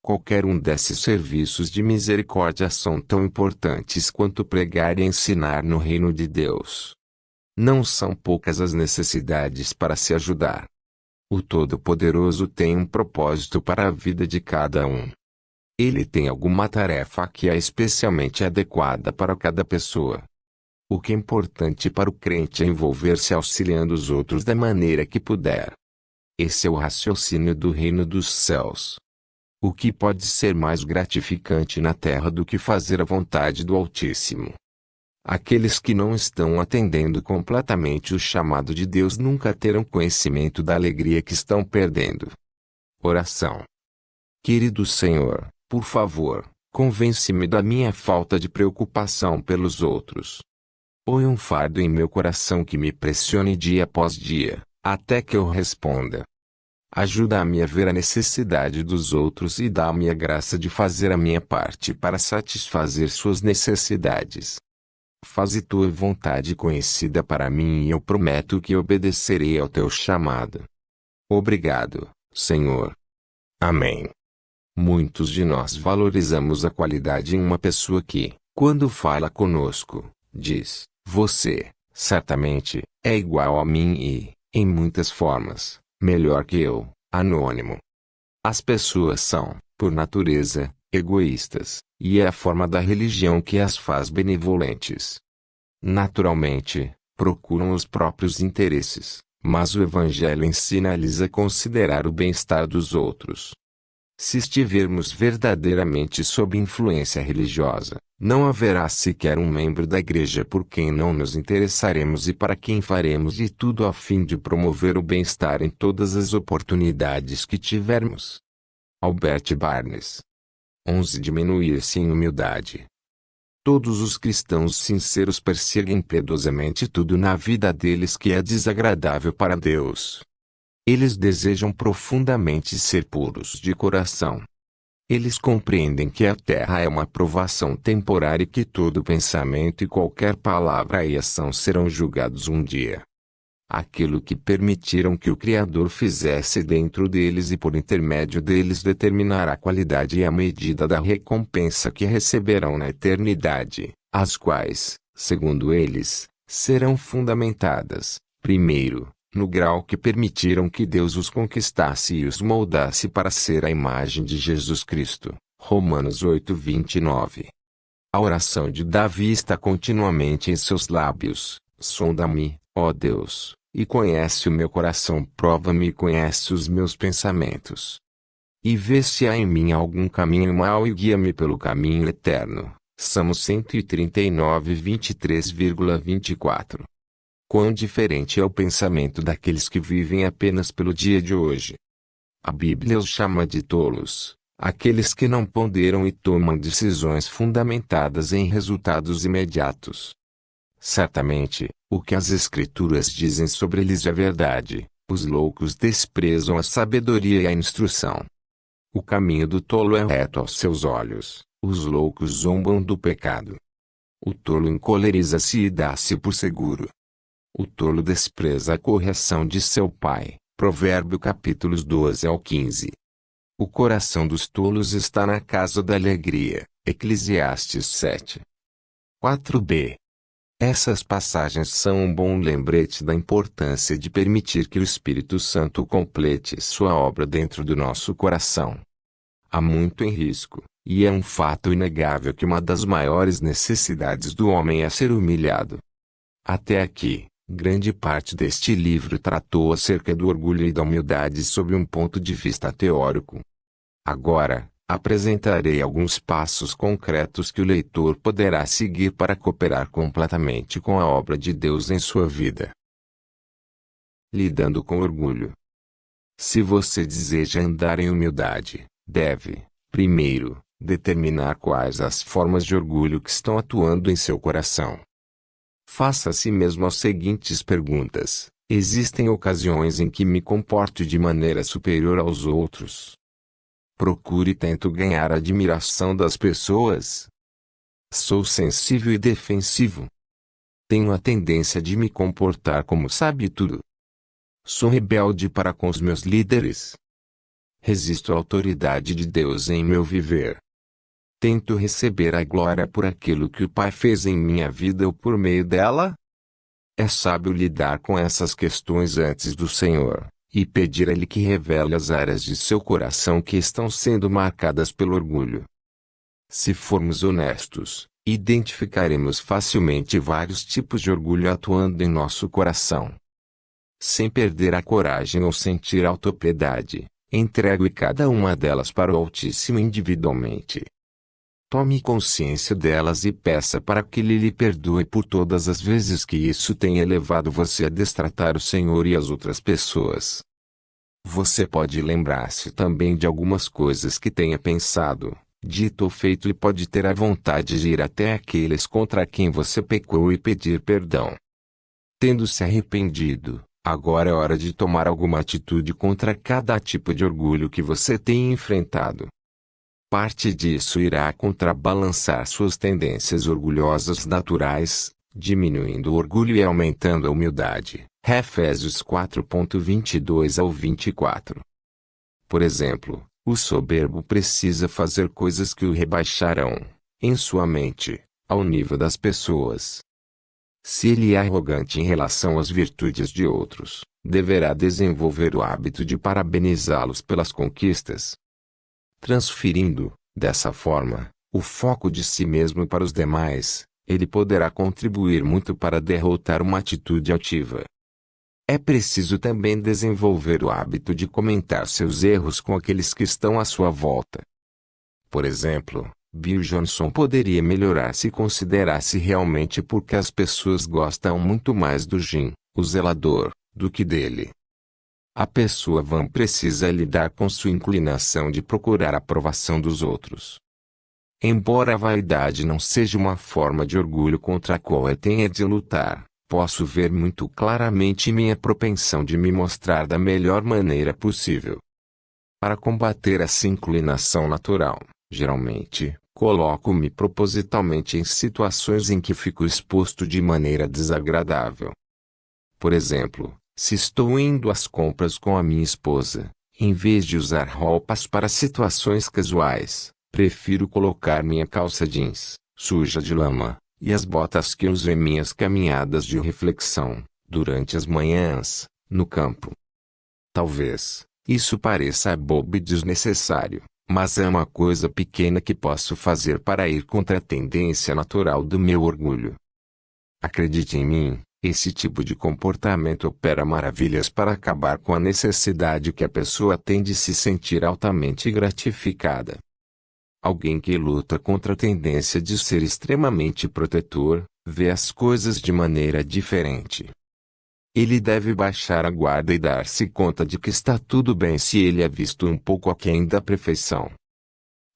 Qualquer um desses serviços de misericórdia são tão importantes quanto pregar e ensinar no reino de Deus. Não são poucas as necessidades para se ajudar. O Todo-Poderoso tem um propósito para a vida de cada um. Ele tem alguma tarefa que é especialmente adequada para cada pessoa. O que é importante para o crente é envolver-se auxiliando os outros da maneira que puder. Esse é o raciocínio do reino dos céus. O que pode ser mais gratificante na terra do que fazer a vontade do Altíssimo? Aqueles que não estão atendendo completamente o chamado de Deus nunca terão conhecimento da alegria que estão perdendo. Oração. Querido Senhor, por favor, convence-me da minha falta de preocupação pelos outros. Põe um fardo em meu coração que me pressione dia após dia, até que eu responda. Ajuda-me a ver a necessidade dos outros e dá-me a graça de fazer a minha parte para satisfazer suas necessidades. Faze tua vontade conhecida para mim e eu prometo que obedecerei ao teu chamado. Obrigado, Senhor. Amém. Muitos de nós valorizamos a qualidade em uma pessoa que, quando fala conosco, diz: você, certamente, é igual a mim e, em muitas formas, melhor que eu, anônimo. As pessoas são, por natureza, egoístas, e é a forma da religião que as faz benevolentes. Naturalmente, procuram os próprios interesses, mas o Evangelho ensina-lhes a considerar o bem-estar dos outros. Se estivermos verdadeiramente sob influência religiosa, não haverá sequer um membro da igreja por quem não nos interessaremos e para quem faremos de tudo a fim de promover o bem-estar em todas as oportunidades que tivermos. Albert Barnes. 11. Diminuir-se em humildade. Todos os cristãos sinceros perseguem piedosamente tudo na vida deles que é desagradável para Deus. Eles desejam profundamente ser puros de coração. Eles compreendem que a terra é uma provação temporária e que todo pensamento e qualquer palavra e ação serão julgados um dia. Aquilo que permitiram que o Criador fizesse dentro deles e por intermédio deles determinará a qualidade e a medida da recompensa que receberão na eternidade, as quais, segundo eles, serão fundamentadas, primeiro, no grau que permitiram que Deus os conquistasse e os moldasse para ser a imagem de Jesus Cristo. Romanos 8:29. A oração de Davi está continuamente em seus lábios: sonda-me, ó Deus, e conhece o meu coração, prova-me e conhece os meus pensamentos. E vê se há em mim algum caminho mau e guia-me pelo caminho eterno. Salmos 139, 23,24. Quão diferente é o pensamento daqueles que vivem apenas pelo dia de hoje. A Bíblia os chama de tolos, aqueles que não ponderam e tomam decisões fundamentadas em resultados imediatos. Certamente, o que as Escrituras dizem sobre eles é verdade: os loucos desprezam a sabedoria e a instrução. O caminho do tolo é reto aos seus olhos, os loucos zombam do pecado. O tolo encoleriza-se e dá-se por seguro. O tolo despreza a correção de seu pai. Provérbio capítulos 12 ao 15. O coração dos tolos está na casa da alegria. Eclesiastes 7. 4b. Essas passagens são um bom lembrete da importância de permitir que o Espírito Santo complete sua obra dentro do nosso coração. Há muito em risco, e é um fato inegável que uma das maiores necessidades do homem é ser humilhado. Até aqui, grande parte deste livro tratou acerca do orgulho e da humildade sob um ponto de vista teórico. Agora, apresentarei alguns passos concretos que o leitor poderá seguir para cooperar completamente com a obra de Deus em sua vida. Lidando com orgulho. Se você deseja andar em humildade, deve, primeiro, determinar quais as formas de orgulho que estão atuando em seu coração. Faça a si mesmo as seguintes perguntas: existem ocasiões em que me comporto de maneira superior aos outros? Procuro e tento ganhar a admiração das pessoas? Sou sensível e defensivo? Tenho a tendência de me comportar como sabe-tudo? Sou rebelde para com os meus líderes? Resisto à autoridade de Deus em meu viver? Tento receber a glória por aquilo que o Pai fez em minha vida ou por meio dela? É sábio lidar com essas questões antes do Senhor, e pedir a Ele que revele as áreas de seu coração que estão sendo marcadas pelo orgulho. Se formos honestos, identificaremos facilmente vários tipos de orgulho atuando em nosso coração. Sem perder a coragem ou sentir autopiedade, entregue cada uma delas para o Altíssimo individualmente. Tome consciência delas e peça para que Ele lhe perdoe por todas as vezes que isso tenha levado você a destratar o Senhor e as outras pessoas. Você pode lembrar-se também de algumas coisas que tenha pensado, dito ou feito e pode ter a vontade de ir até aqueles contra quem você pecou e pedir perdão. Tendo se arrependido, agora é hora de tomar alguma atitude contra cada tipo de orgulho que você tem enfrentado. Parte disso irá contrabalançar suas tendências orgulhosas naturais, diminuindo o orgulho e aumentando a humildade. Efésios 4:22 ao 24. Por exemplo, o soberbo precisa fazer coisas que o rebaixarão, em sua mente, ao nível das pessoas. Se ele é arrogante em relação às virtudes de outros, deverá desenvolver o hábito de parabenizá-los pelas conquistas. Transferindo, dessa forma, o foco de si mesmo para os demais, ele poderá contribuir muito para derrotar uma atitude altiva. É preciso também desenvolver o hábito de comentar seus erros com aqueles que estão à sua volta. Por exemplo, Bill Johnson poderia melhorar se considerasse realmente porque as pessoas gostam muito mais do Jim, o zelador, do que dele. A pessoa vã precisa lidar com sua inclinação de procurar a aprovação dos outros. Embora a vaidade não seja uma forma de orgulho contra a qual eu tenha de lutar, posso ver muito claramente minha propensão de me mostrar da melhor maneira possível. Para combater essa inclinação natural, geralmente, coloco-me propositalmente em situações em que fico exposto de maneira desagradável. Por exemplo, se estou indo às compras com a minha esposa, em vez de usar roupas para situações casuais, prefiro colocar minha calça jeans, suja de lama, e as botas que uso em minhas caminhadas de reflexão, durante as manhãs, no campo. Talvez isso pareça bobo e desnecessário, mas é uma coisa pequena que posso fazer para ir contra a tendência natural do meu orgulho. Acredite em mim, esse tipo de comportamento opera maravilhas para acabar com a necessidade que a pessoa tem de se sentir altamente gratificada. Alguém que luta contra a tendência de ser extremamente protetor, vê as coisas de maneira diferente. Ele deve baixar a guarda e dar-se conta de que está tudo bem se ele é visto um pouco aquém da perfeição.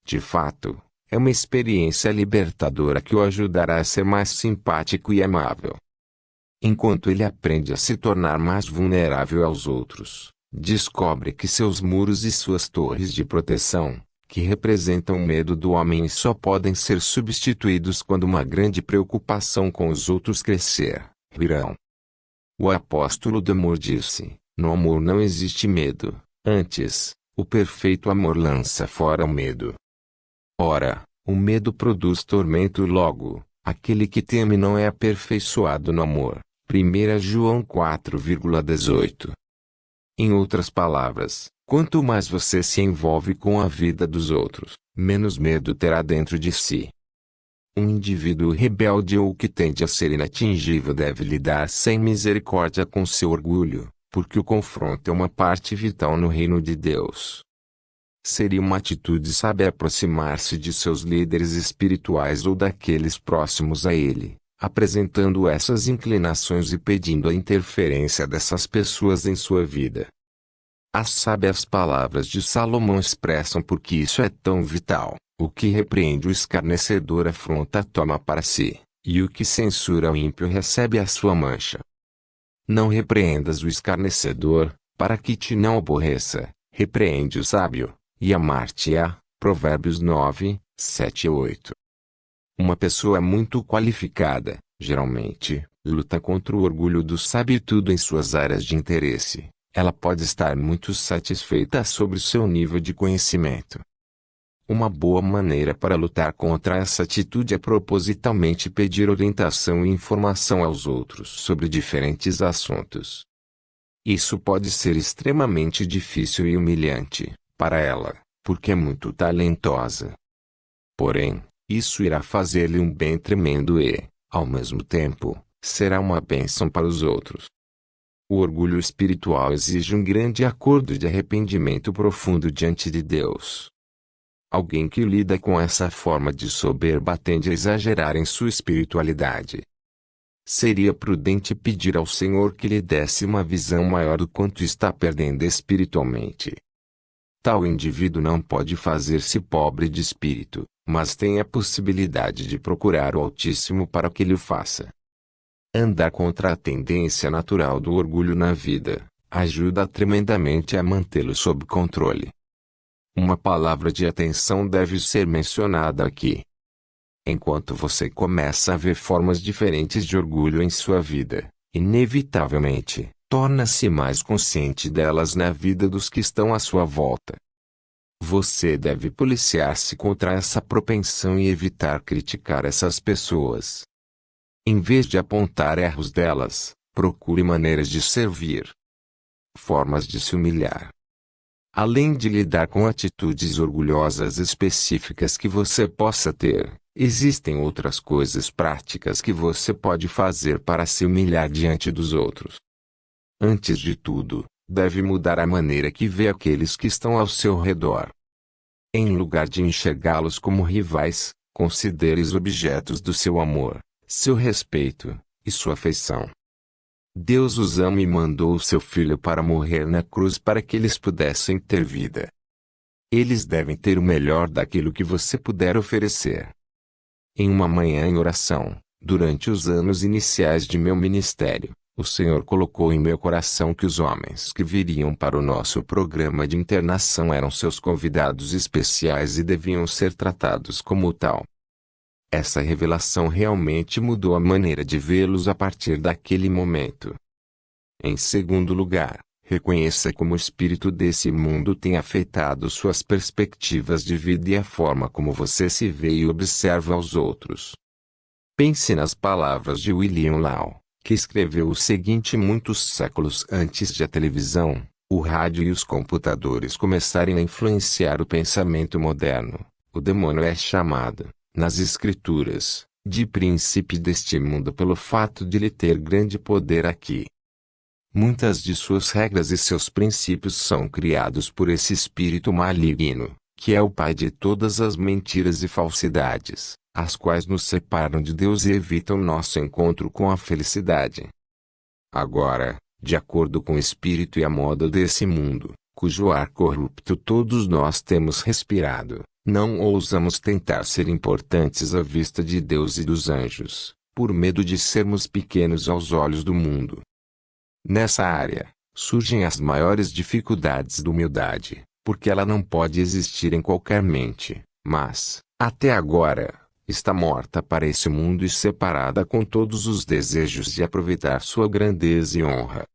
de fato, é uma experiência libertadora que o ajudará a ser mais simpático e amável. Enquanto ele aprende a se tornar mais vulnerável aos outros, descobre que seus muros e suas torres de proteção, que representam o medo do homem, só podem ser substituídos quando uma grande preocupação com os outros crescer, virão. O apóstolo do amor disse: no amor não existe medo, antes, o perfeito amor lança fora o medo. Ora, o medo produz tormento, logo, aquele que teme não é aperfeiçoado no amor. 1 João 4,18. Em outras palavras, quanto mais você se envolve com a vida dos outros, menos medo terá dentro de si. Um indivíduo rebelde ou que tende a ser inatingível deve lidar sem misericórdia com seu orgulho, porque o confronto é uma parte vital no reino de Deus. Seria uma atitude sábia aproximar-se de seus líderes espirituais ou daqueles próximos a ele, apresentando essas inclinações e pedindo a interferência dessas pessoas em sua vida. As sábias palavras de Salomão expressam por que isso é tão vital: o que repreende o escarnecedor afronta toma para si, e o que censura o ímpio recebe a sua mancha. Não repreendas o escarnecedor, para que te não aborreça, repreende o sábio, e amar-te-á. Provérbios 9, 7 e 8. Uma pessoa muito qualificada, geralmente, luta contra o orgulho do sábio e tudo em suas áreas de interesse. Ela pode estar muito satisfeita sobre seu nível de conhecimento. Uma boa maneira para lutar contra essa atitude é propositalmente pedir orientação e informação aos outros sobre diferentes assuntos. Isso pode ser extremamente difícil e humilhante para ela, porque é muito talentosa. Porém, isso irá fazer-lhe um bem tremendo e, ao mesmo tempo, será uma bênção para os outros. O orgulho espiritual exige um grande acordo de arrependimento profundo diante de Deus. Alguém que lida com essa forma de soberba tende a exagerar em sua espiritualidade. Seria prudente pedir ao Senhor que lhe desse uma visão maior do quanto está perdendo espiritualmente. Tal indivíduo não pode fazer-se pobre de espírito, mas tem a possibilidade de procurar o Altíssimo para que lhe o faça. Andar contra a tendência natural do orgulho na vida ajuda tremendamente a mantê-lo sob controle. Uma palavra de atenção deve ser mencionada aqui. Enquanto você começa a ver formas diferentes de orgulho em sua vida, inevitavelmente, torna-se mais consciente delas na vida dos que estão à sua volta. Você deve policiar-se contra essa propensão e evitar criticar essas pessoas. Em vez de apontar erros delas, procure maneiras de servir. Formas de se humilhar. Além de lidar com atitudes orgulhosas específicas que você possa ter, existem outras coisas práticas que você pode fazer para se humilhar diante dos outros. Antes de tudo, deve mudar a maneira que vê aqueles que estão ao seu redor. Em lugar de enxergá-los como rivais, considere-os objetos do seu amor, seu respeito e sua afeição. Deus os ama e mandou o seu Filho para morrer na cruz para que eles pudessem ter vida. Eles devem ter o melhor daquilo que você puder oferecer. Em uma manhã em oração, durante os anos iniciais de meu ministério, o Senhor colocou em meu coração que os homens que viriam para o nosso programa de internação eram seus convidados especiais e deviam ser tratados como tal. Essa revelação realmente mudou a maneira de vê-los a partir daquele momento. Em segundo lugar, reconheça como o espírito desse mundo tem afetado suas perspectivas de vida e a forma como você se vê e observa aos outros. Pense nas palavras de William Law, que escreveu o seguinte muitos séculos antes de a televisão, o rádio e os computadores começarem a influenciar o pensamento moderno. O demônio é chamado, nas Escrituras, de príncipe deste mundo pelo fato de ele ter grande poder aqui. Muitas de suas regras e seus princípios são criados por esse espírito maligno, que é o pai de todas as mentiras e falsidades, as quais nos separam de Deus e evitam nosso encontro com a felicidade. Agora, de acordo com o espírito e a moda desse mundo, cujo ar corrupto todos nós temos respirado, Não ousamos tentar ser importantes à vista de Deus e dos anjos, por medo de sermos pequenos aos olhos do mundo. Nessa área, surgem as maiores dificuldades da humildade, porque ela não pode existir em qualquer mente, mas, até agora, está morta para esse mundo e separada com todos os desejos de aproveitar sua grandeza e honra.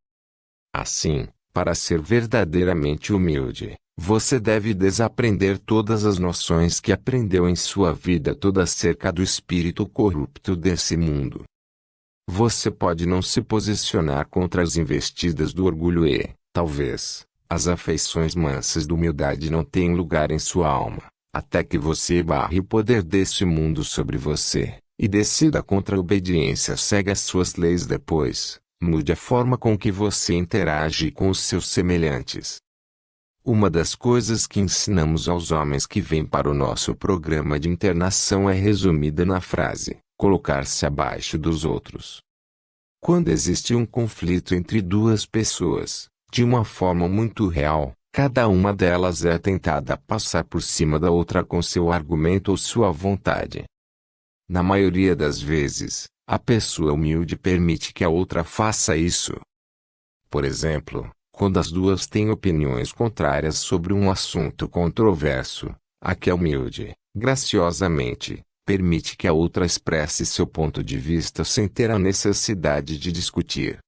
Assim, para ser verdadeiramente humilde, você deve desaprender todas as noções que aprendeu em sua vida toda acerca do espírito corrupto desse mundo. Você pode não se posicionar contra as investidas do orgulho e, talvez, as afeições mansas da humildade não tenham lugar em sua alma, até que você barre o poder deste mundo sobre você, e decida contra a obediência cega às suas leis. Depois, mude a forma com que você interage com os seus semelhantes. Uma das coisas que ensinamos aos homens que vêm para o nosso programa de internação é resumida na frase: colocar-se abaixo dos outros. Quando existe um conflito entre duas pessoas, de uma forma muito real, cada uma delas é tentada a passar por cima da outra com seu argumento ou sua vontade. Na maioria das vezes, a pessoa humilde permite que a outra faça isso. Por exemplo, quando as duas têm opiniões contrárias sobre um assunto controverso, a que é humilde, graciosamente, permite que a outra expresse seu ponto de vista sem ter a necessidade de discutir.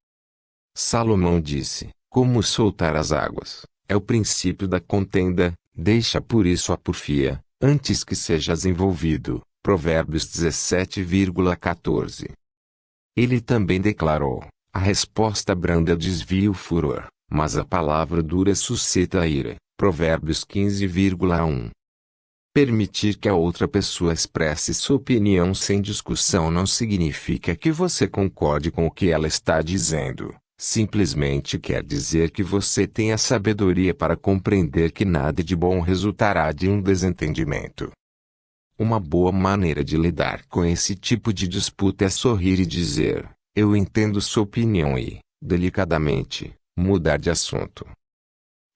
Salomão disse: como soltar as águas, é o princípio da contenda, deixa por isso a porfia, antes que sejas envolvido. Provérbios 17,14. Ele também declarou: a resposta branda desvia o furor, mas a palavra dura suscita a ira. Provérbios 15,1. Permitir que a outra pessoa expresse sua opinião sem discussão não significa que você concorde com o que ela está dizendo. Simplesmente quer dizer que você tem a sabedoria para compreender que nada de bom resultará de um desentendimento. Uma boa maneira de lidar com esse tipo de disputa é sorrir e dizer: eu entendo sua opinião e, delicadamente, mudar de assunto.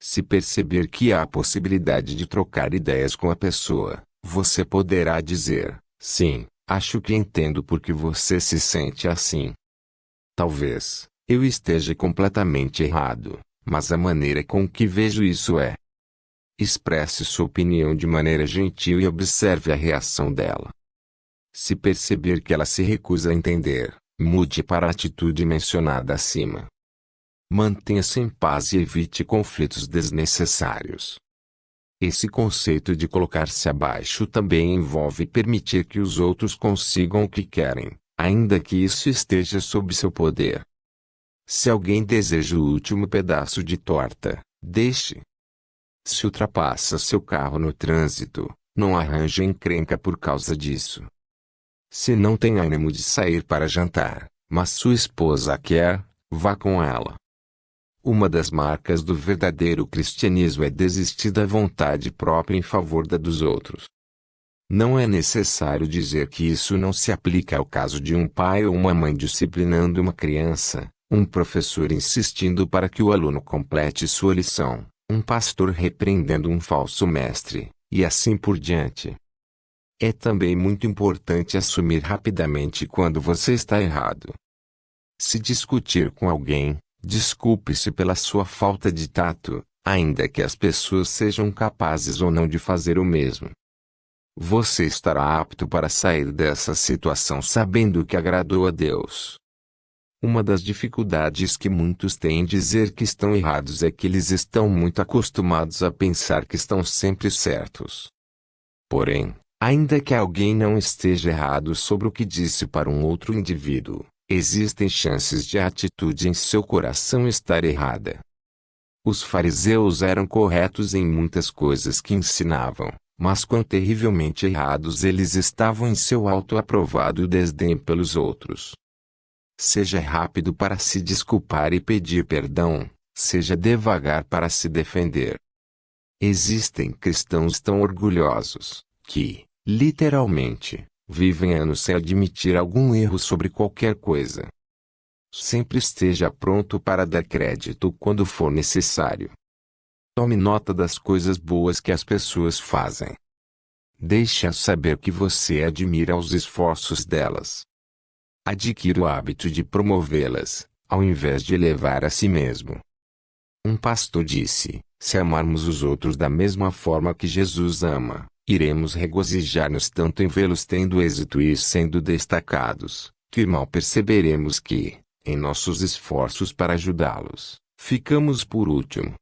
Se perceber que há a possibilidade de trocar ideias com a pessoa, você poderá dizer: sim, acho que entendo porque você se sente assim. Talvez eu esteja completamente errado, mas a maneira com que vejo isso é. Expresse sua opinião de maneira gentil e observe a reação dela. Se perceber que ela se recusa a entender, mude para a atitude mencionada acima. Mantenha-se em paz e evite conflitos desnecessários. Esse conceito de colocar-se abaixo também envolve permitir que os outros consigam o que querem, ainda que isso esteja sob seu poder. Se alguém deseja o último pedaço de torta, deixe. Se ultrapassa seu carro no trânsito, não arranje encrenca por causa disso. Se não tem ânimo de sair para jantar, mas sua esposa quer, vá com ela. Uma das marcas do verdadeiro cristianismo é desistir da vontade própria em favor da dos outros. Não é necessário dizer que isso não se aplica ao caso de um pai ou uma mãe disciplinando uma criança, um professor insistindo para que o aluno complete sua lição, um pastor repreendendo um falso mestre, e assim por diante. É também muito importante assumir rapidamente quando você está errado. Se discutir com alguém, desculpe-se pela sua falta de tato, ainda que as pessoas sejam capazes ou não de fazer o mesmo. Você estará apto para sair dessa situação sabendo que agradou a Deus. Uma das dificuldades que muitos têm em dizer que estão errados é que eles estão muito acostumados a pensar que estão sempre certos. Porém, ainda que alguém não esteja errado sobre o que disse para um outro indivíduo, existem chances de a atitude em seu coração estar errada. Os fariseus eram corretos em muitas coisas que ensinavam, mas quão terrivelmente errados eles estavam em seu auto-aprovado desdém pelos outros. Seja rápido para se desculpar e pedir perdão, seja devagar para se defender. Existem cristãos tão orgulhosos, que, literalmente, vivem anos sem admitir algum erro sobre qualquer coisa. Sempre esteja pronto para dar crédito quando for necessário. Tome nota das coisas boas que as pessoas fazem. Deixe-as saber que você admira os esforços delas. Adquira o hábito de promovê-las, ao invés de elevar a si mesmo. Um pastor disse: se amarmos os outros da mesma forma que Jesus ama, iremos regozijar-nos tanto em vê-los tendo êxito e sendo destacados, que mal perceberemos que, em nossos esforços para ajudá-los, ficamos por último.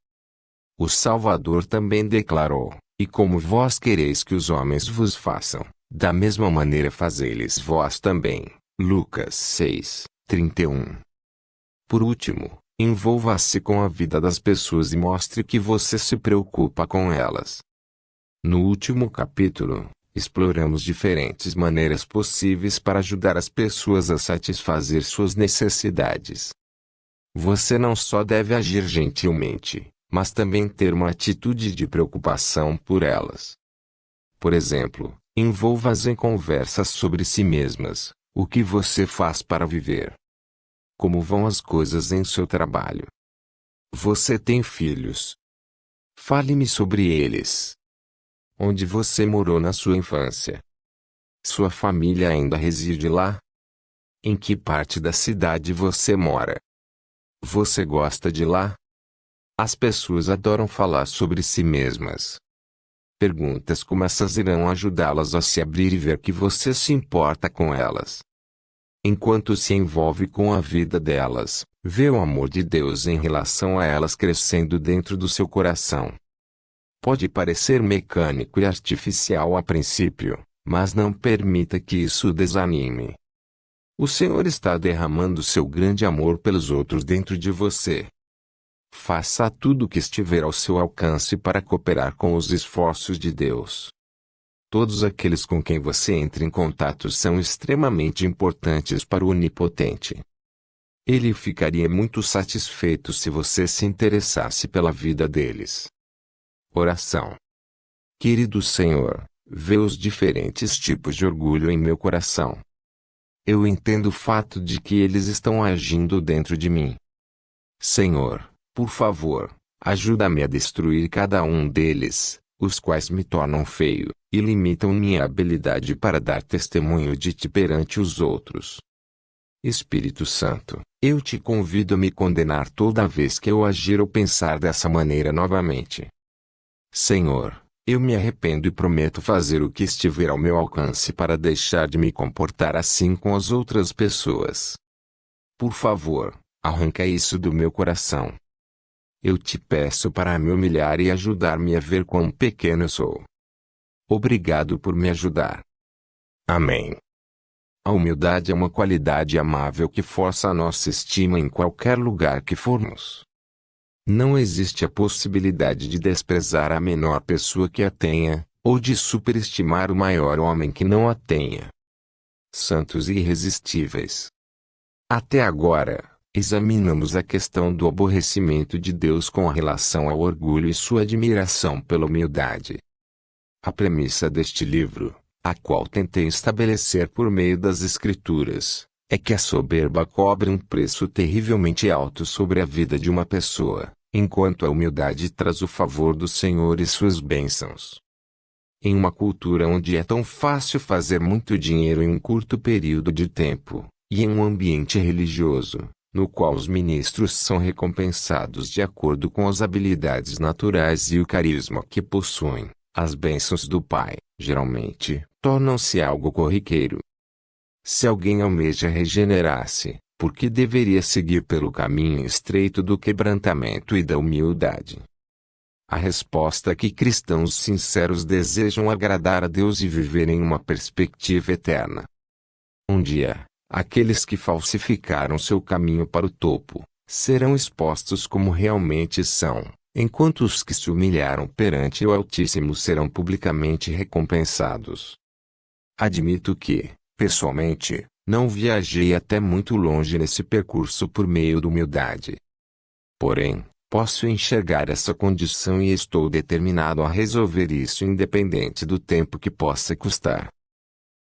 O Salvador também declarou: e como vós quereis que os homens vos façam, da mesma maneira fazei-lhes vós também. Lucas 6, 31. Por último, envolva-se com a vida das pessoas e mostre que você se preocupa com elas. No último capítulo, exploramos diferentes maneiras possíveis para ajudar as pessoas a satisfazer suas necessidades. Você não só deve agir gentilmente, mas também ter uma atitude de preocupação por elas. Por exemplo, envolva-as em conversas sobre si mesmas. O que você faz para viver? Como vão as coisas em seu trabalho? Você tem filhos? Fale-me sobre eles. Onde você morou na sua infância? Sua família ainda reside lá? Em que parte da cidade você mora? Você gosta de lá? As pessoas adoram falar sobre si mesmas. Perguntas como essas irão ajudá-las a se abrir e ver que você se importa com elas. Enquanto se envolve com a vida delas, vê o amor de Deus em relação a elas crescendo dentro do seu coração. Pode parecer mecânico e artificial a princípio, mas não permita que isso o desanime. O Senhor está derramando seu grande amor pelos outros dentro de você. Faça tudo o que estiver ao seu alcance para cooperar com os esforços de Deus. Todos aqueles com quem você entra em contato são extremamente importantes para o Onipotente. Ele ficaria muito satisfeito se você se interessasse pela vida deles. Oração. Querido Senhor, vê os diferentes tipos de orgulho em meu coração. Eu entendo o fato de que eles estão agindo dentro de mim. Senhor, por favor, ajuda-me a destruir cada um deles, os quais me tornam feio, e limitam minha habilidade para dar testemunho de ti perante os outros. Espírito Santo, eu te convido a me condenar toda vez que eu agir ou pensar dessa maneira novamente. Senhor, eu me arrependo e prometo fazer o que estiver ao meu alcance para deixar de me comportar assim com as outras pessoas. Por favor, arranca isso do meu coração. Eu te peço para me humilhar e ajudar-me a ver quão pequeno eu sou. Obrigado por me ajudar. Amém. A humildade é uma qualidade amável que força a nossa estima em qualquer lugar que formos. Não existe a possibilidade de desprezar a menor pessoa que a tenha, ou de superestimar o maior homem que não a tenha. Santos e irresistíveis. Até agora, examinamos a questão do aborrecimento de Deus com relação ao orgulho e sua admiração pela humildade. A premissa deste livro, a qual tentei estabelecer por meio das Escrituras, é que a soberba cobra um preço terrivelmente alto sobre a vida de uma pessoa, enquanto a humildade traz o favor do Senhor e suas bênçãos. Em uma cultura onde é tão fácil fazer muito dinheiro em um curto período de tempo, e em um ambiente religioso, no qual os ministros são recompensados de acordo com as habilidades naturais e o carisma que possuem, as bênçãos do Pai, geralmente, tornam-se algo corriqueiro. Se alguém almeja regenerar-se, por que deveria seguir pelo caminho estreito do quebrantamento e da humildade? A resposta é que cristãos sinceros desejam agradar a Deus e viver em uma perspectiva eterna. Um dia, aqueles que falsificaram seu caminho para o topo, serão expostos como realmente são, enquanto os que se humilharam perante o Altíssimo serão publicamente recompensados. Admito que, pessoalmente, não viajei até muito longe nesse percurso por meio da humildade. Porém, posso enxergar essa condição e estou determinado a resolver isso independente do tempo que possa custar.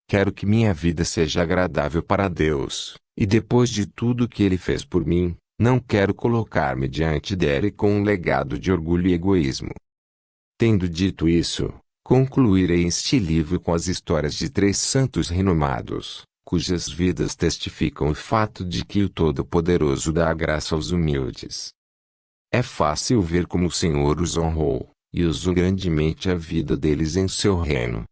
Quero que minha vida seja agradável para Deus, e depois de tudo que Ele fez por mim, não quero colocar-me diante dele com um legado de orgulho e egoísmo. Tendo dito isso, Concluirei este livro com as histórias de 3 santos renomados, cujas vidas testificam o fato de que o Todo-Poderoso dá a graça aos humildes. É fácil ver como o Senhor os honrou, e usou grandemente a vida deles em seu reino.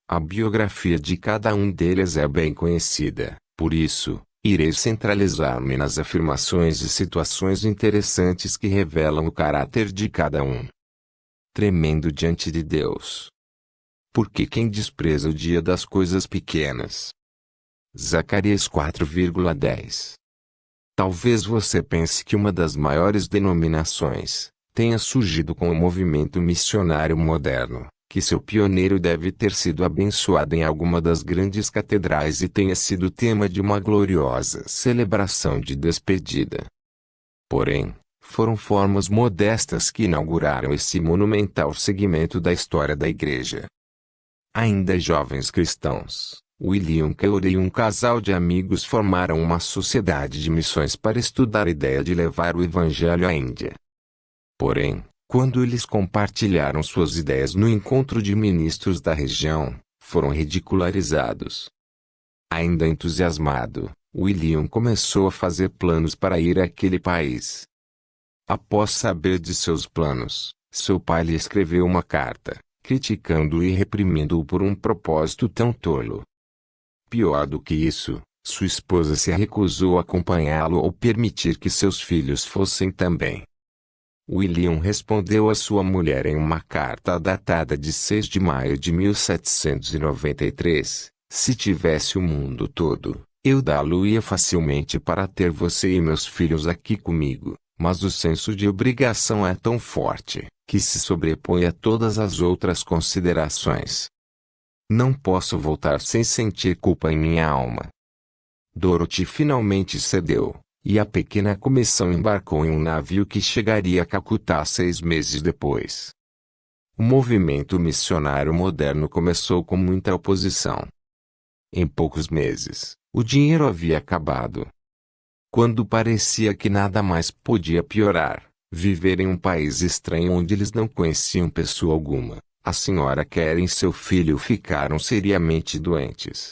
A biografia de cada um deles é bem conhecida, por isso, irei centralizar-me nas afirmações e situações interessantes que revelam o caráter de cada um. Tremendo diante de Deus. Porque quem despreza o dia das coisas pequenas? Zacarias 4,10. Talvez você pense que uma das maiores denominações tenha surgido com o movimento missionário moderno, que seu pioneiro deve ter sido abençoado em alguma das grandes catedrais e tenha sido tema de uma gloriosa celebração de despedida. Porém, foram formas modestas que inauguraram esse monumental segmento da história da Igreja. Ainda jovens cristãos, William Carey e um casal de amigos formaram uma sociedade de missões para estudar a ideia de levar o Evangelho à Índia. Porém, quando eles compartilharam suas ideias no encontro de ministros da região, foram ridicularizados. Ainda entusiasmado, William começou a fazer planos para ir àquele país. Após saber de seus planos, seu pai lhe escreveu uma carta, criticando-o e reprimindo-o por um propósito tão tolo. Pior do que isso, sua esposa se recusou a acompanhá-lo ou permitir que seus filhos fossem também. William respondeu à sua mulher em uma carta datada de 6 de maio de 1793, se tivesse o mundo todo, eu dá-lo-ia facilmente para ter você e meus filhos aqui comigo, mas o senso de obrigação é tão forte, que se sobrepõe a todas as outras considerações. Não posso voltar sem sentir culpa em minha alma. Dorothy finalmente cedeu, e a pequena comissão embarcou em um navio que chegaria a Calcutá 6 meses depois. O movimento missionário moderno começou com muita oposição. Em poucos meses, o dinheiro havia acabado. Quando parecia que nada mais podia piorar, viver em um país estranho onde eles não conheciam pessoa alguma, a senhora Carey e seu filho ficaram seriamente doentes.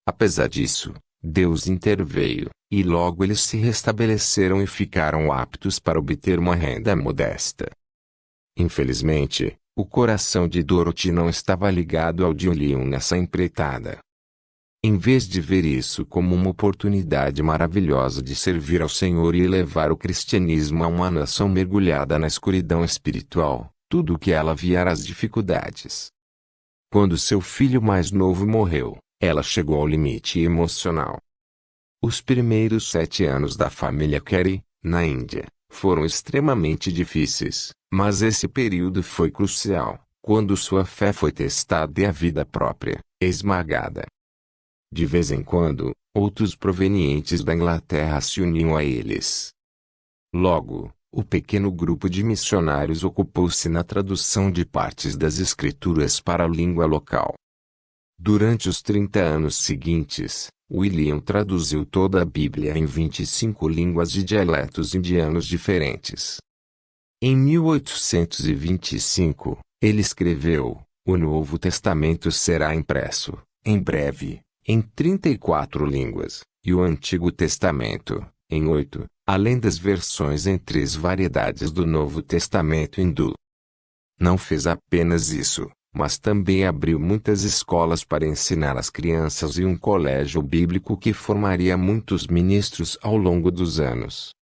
Apesar disso, Deus interveio, e logo eles se restabeleceram e ficaram aptos para obter uma renda modesta. Infelizmente, o coração de Dorothy não estava ligado ao de William nessa empreitada. Em vez de ver isso como uma oportunidade maravilhosa de servir ao Senhor e levar o cristianismo a uma nação mergulhada na escuridão espiritual, tudo o que ela via eram as dificuldades. Quando seu filho mais novo morreu, ela chegou ao limite emocional. Os primeiros 7 anos da família Carey, na Índia, foram extremamente difíceis, mas esse período foi crucial, quando sua fé foi testada e a vida própria, esmagada. De vez em quando, outros provenientes da Inglaterra se uniam a eles. Logo, o pequeno grupo de missionários ocupou-se na tradução de partes das Escrituras para a língua local. Durante os 30 anos seguintes, William traduziu toda a Bíblia em 25 línguas e dialetos indianos diferentes. Em 1825, ele escreveu: "O Novo Testamento será impresso, em breve, em 34 línguas, e o Antigo Testamento, em 8, além das versões em 3 variedades do Novo Testamento hindu." Não fez apenas isso, mas também abriu muitas escolas para ensinar as crianças e um colégio bíblico que formaria muitos ministros ao longo dos anos.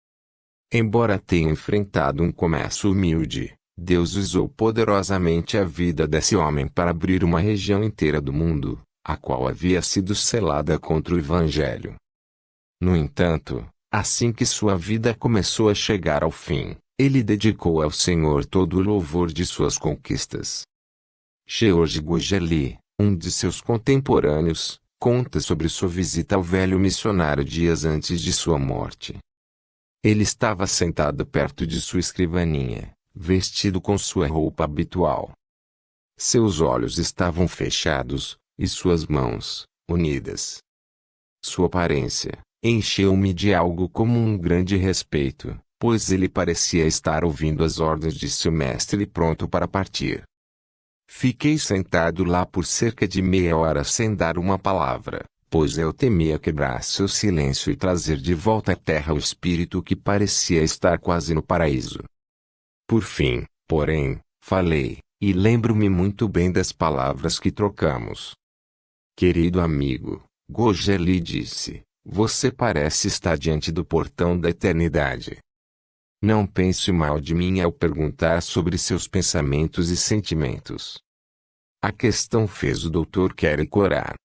Embora tenha enfrentado um começo humilde, Deus usou poderosamente a vida desse homem para abrir uma região inteira do mundo, a qual havia sido selada contra o Evangelho. No entanto, assim que sua vida começou a chegar ao fim, ele dedicou ao Senhor todo o louvor de suas conquistas. George Gugelli, um de seus contemporâneos, conta sobre sua visita ao velho missionário dias antes de sua morte. Ele estava sentado perto de sua escrivaninha, vestido com sua roupa habitual. Seus olhos estavam fechados, e suas mãos, unidas. Sua aparência encheu-me de algo como um grande respeito, pois ele parecia estar ouvindo as ordens de seu mestre e pronto para partir. Fiquei sentado lá por cerca de meia hora sem dar uma palavra, pois eu temia quebrar seu silêncio e trazer de volta à terra o espírito que parecia estar quase no paraíso. Por fim, porém, falei, e lembro-me muito bem das palavras que trocamos. Querido amigo, Gojali disse, você parece estar diante do portão da eternidade. Não pense mal de mim ao perguntar sobre seus pensamentos e sentimentos. A questão fez o Dr. Carey corar.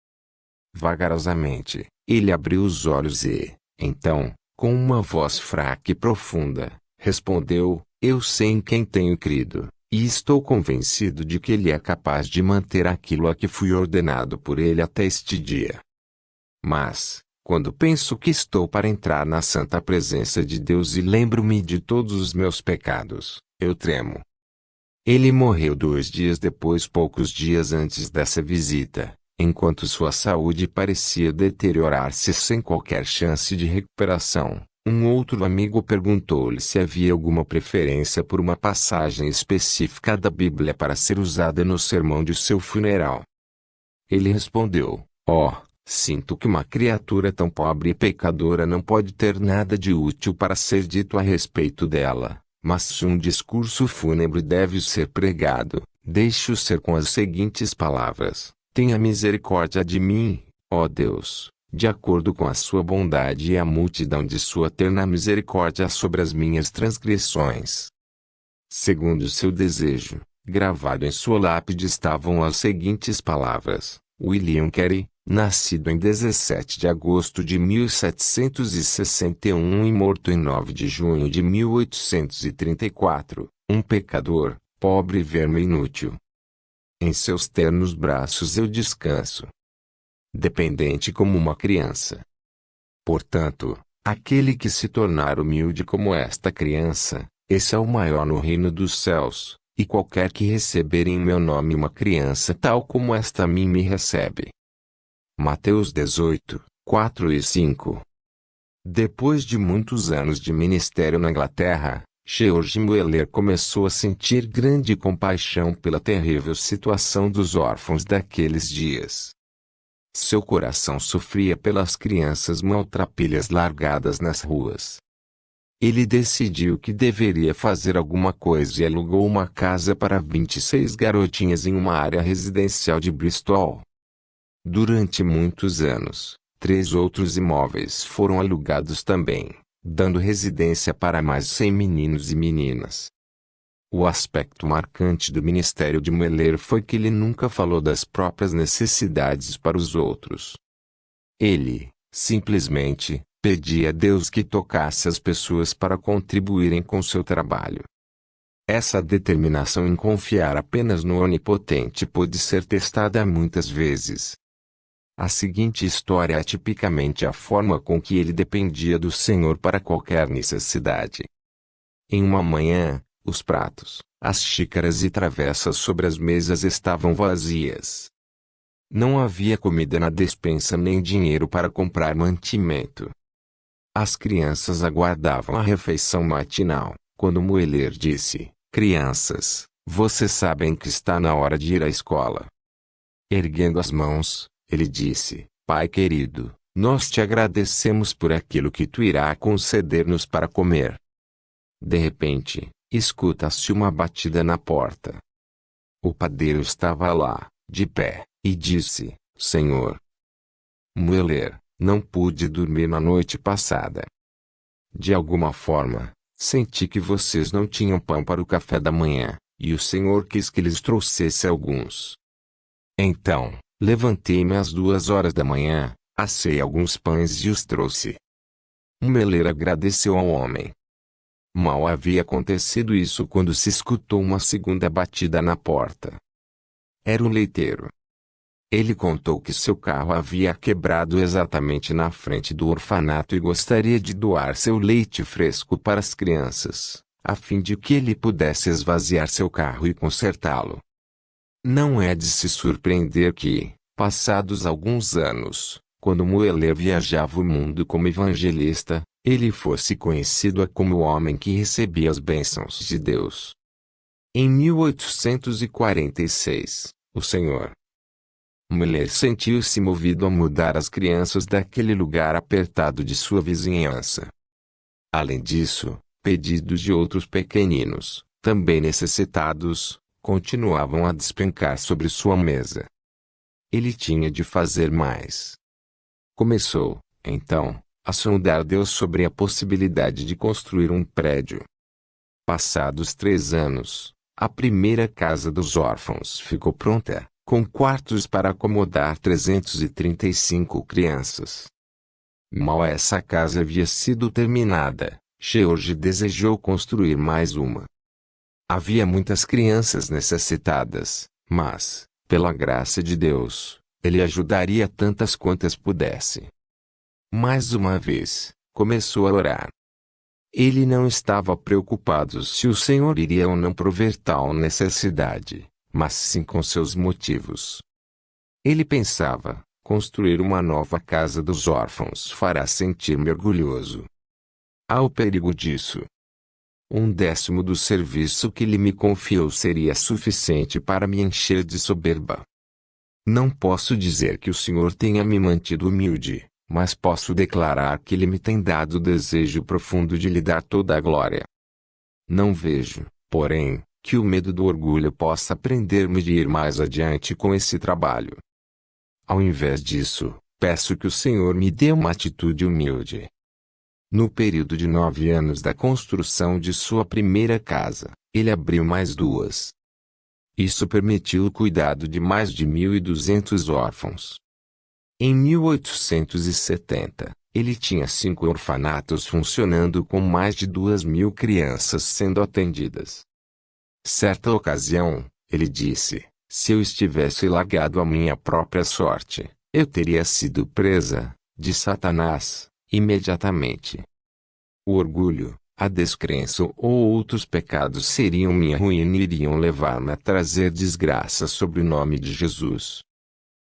Vagarosamente, ele abriu os olhos e, então, com uma voz fraca e profunda, respondeu, eu sei em quem tenho crido, e estou convencido de que ele é capaz de manter aquilo a que fui ordenado por ele até este dia. Mas, quando penso que estou para entrar na santa presença de Deus e lembro-me de todos os meus pecados, eu tremo. Ele morreu 2 dias depois, poucos dias antes dessa visita, enquanto sua saúde parecia deteriorar-se sem qualquer chance de recuperação. Um outro amigo perguntou-lhe se havia alguma preferência por uma passagem específica da Bíblia para ser usada no sermão de seu funeral. Ele respondeu, sinto que uma criatura tão pobre e pecadora não pode ter nada de útil para ser dito a respeito dela, mas se um discurso fúnebre deve ser pregado, deixe-o ser com as seguintes palavras: tenha misericórdia de mim, ó Deus, de acordo com a sua bondade e a multidão de sua terna misericórdia sobre as minhas transgressões. Segundo seu desejo, gravado em sua lápide estavam as seguintes palavras: William Carey, nascido em 17 de agosto de 1761 e morto em 9 de junho de 1834, um pecador, pobre e verme inútil. Em seus ternos braços eu descanso, dependente como uma criança. Portanto, aquele que se tornar humilde como esta criança, esse é o maior no reino dos céus, e qualquer que receber em meu nome uma criança tal como esta a mim me recebe. Mateus 18, 4 e 5. Depois de muitos anos de ministério na Inglaterra, George Mueller começou a sentir grande compaixão pela terrível situação dos órfãos daqueles dias. Seu coração sofria pelas crianças maltrapilhas largadas nas ruas. Ele decidiu que deveria fazer alguma coisa e alugou uma casa para 26 garotinhas em uma área residencial de Bristol. Durante muitos anos, 3 outros imóveis foram alugados também, dando residência para mais 100 meninos e meninas. O aspecto marcante do ministério de Mueller foi que ele nunca falou das próprias necessidades para os outros. Ele, simplesmente, pedia a Deus que tocasse as pessoas para contribuírem com seu trabalho. Essa determinação em confiar apenas no Onipotente pôde ser testada muitas vezes. A seguinte história é tipicamente a forma com que ele dependia do Senhor para qualquer necessidade. Em uma manhã, os pratos, as xícaras e travessas sobre as mesas estavam vazias. Não havia comida na despensa nem dinheiro para comprar mantimento. As crianças aguardavam a refeição matinal, quando Mueller disse: crianças, vocês sabem que está na hora de ir à escola. Erguendo as mãos, ele disse: Pai querido, nós te agradecemos por aquilo que tu irá conceder-nos para comer. De repente, escuta-se uma batida na porta. O padeiro estava lá, de pé, e disse: Senhor Mueller, não pude dormir na noite passada. De alguma forma, senti que vocês não tinham pão para o café da manhã, e o Senhor quis que lhes trouxesse alguns. Então, levantei-me às 2 horas da manhã, assei alguns pães e os trouxe. Mueller agradeceu ao homem. Mal havia acontecido isso quando se escutou uma segunda batida na porta. Era o leiteiro. Ele contou que seu carro havia quebrado exatamente na frente do orfanato e gostaria de doar seu leite fresco para as crianças, a fim de que ele pudesse esvaziar seu carro e consertá-lo. Não é de se surpreender que, passados alguns anos, quando Mueller viajava o mundo como evangelista, ele fosse conhecido como o homem que recebia as bênçãos de Deus. Em 1846, o Sr. Mueller sentiu-se movido a mudar as crianças daquele lugar apertado de sua vizinhança. Além disso, pedidos de outros pequeninos, também necessitados, continuavam a despencar sobre sua mesa. Ele tinha de fazer mais. Começou, então, a sondar Deus sobre a possibilidade de construir um prédio. Passados 3 anos, a primeira casa dos órfãos ficou pronta, com quartos para acomodar 335 crianças. Mal essa casa havia sido terminada, George desejou construir mais uma. Havia muitas crianças necessitadas, mas, pela graça de Deus, ele ajudaria tantas quantas pudesse. Mais uma vez, começou a orar. Ele não estava preocupado se o Senhor iria ou não prover tal necessidade, mas sim com seus motivos. Ele pensava, construir uma nova casa dos órfãos fará sentir-me orgulhoso. Há o perigo disso. 1/10 do serviço que ele me confiou seria suficiente para me encher de soberba. Não posso dizer que o Senhor tenha me mantido humilde, mas posso declarar que ele me tem dado o desejo profundo de lhe dar toda a glória. Não vejo, porém, que o medo do orgulho possa prender-me de ir mais adiante com esse trabalho. Ao invés disso, peço que o Senhor me dê uma atitude humilde. No período de 9 anos da construção de sua primeira casa, ele abriu mais 2. Isso permitiu o cuidado de mais de 1.200 órfãos. Em 1870, ele tinha 5 orfanatos funcionando com mais de 2.000 crianças sendo atendidas. Certa ocasião, ele disse, se eu estivesse largado à minha própria sorte, eu teria sido presa, de Satanás, imediatamente. O orgulho, a descrença ou outros pecados seriam minha ruína e iriam levar-me a trazer desgraça sobre o nome de Jesus.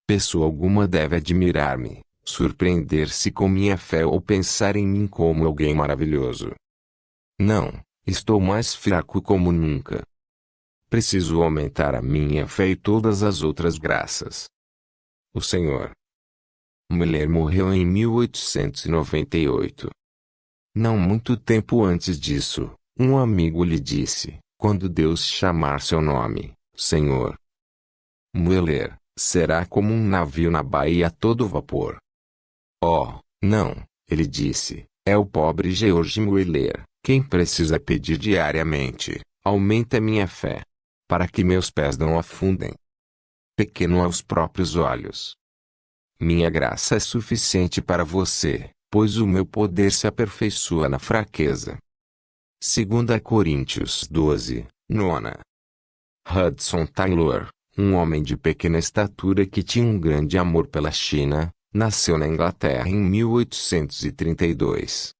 Pessoa alguma deve admirar-me, surpreender-se com minha fé ou pensar em mim como alguém maravilhoso. Não, estou mais fraco como nunca. Preciso aumentar a minha fé e todas as outras graças. O Sr. Mueller morreu em 1898. Não muito tempo antes disso, um amigo lhe disse, quando Deus chamar seu nome, Senhor Mueller, será como um navio na baía a todo vapor. Oh, não, ele disse, é o pobre George Mueller, quem precisa pedir diariamente, aumenta minha fé, para que meus pés não afundem. Pequeno aos próprios olhos. Minha graça é suficiente para você, pois o meu poder se aperfeiçoa na fraqueza. 2 Coríntios 12, 9. Hudson Taylor, um homem de pequena estatura que tinha um grande amor pela China, nasceu na Inglaterra em 1832.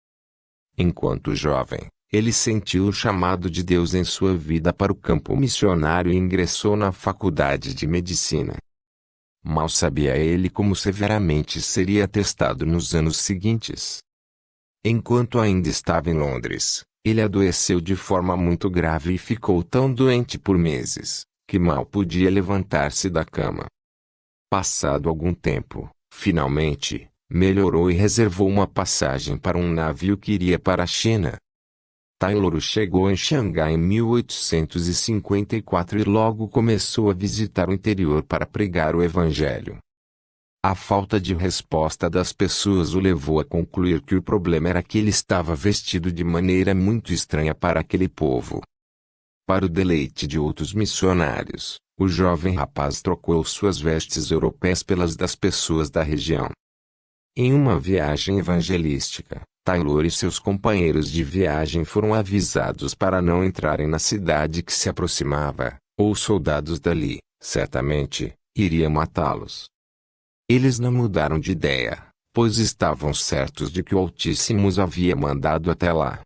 Enquanto jovem, ele sentiu o chamado de Deus em sua vida para o campo missionário e ingressou na faculdade de medicina. Mal sabia ele como severamente seria testado nos anos seguintes. Enquanto ainda estava em Londres, ele adoeceu de forma muito grave e ficou tão doente por meses, que mal podia levantar-se da cama. Passado algum tempo, finalmente, melhorou e reservou uma passagem para um navio que iria para a China. Taylor chegou em Xangai em 1854 e logo começou a visitar o interior para pregar o Evangelho. A falta de resposta das pessoas o levou a concluir que o problema era que ele estava vestido de maneira muito estranha para aquele povo. Para o deleite de outros missionários, o jovem rapaz trocou suas vestes europeias pelas das pessoas da região. Em uma viagem evangelística, Taylor e seus companheiros de viagem foram avisados para não entrarem na cidade que se aproximava, ou soldados dali, certamente, iriam matá-los. Eles não mudaram de ideia, pois estavam certos de que o Altíssimo os havia mandado até lá.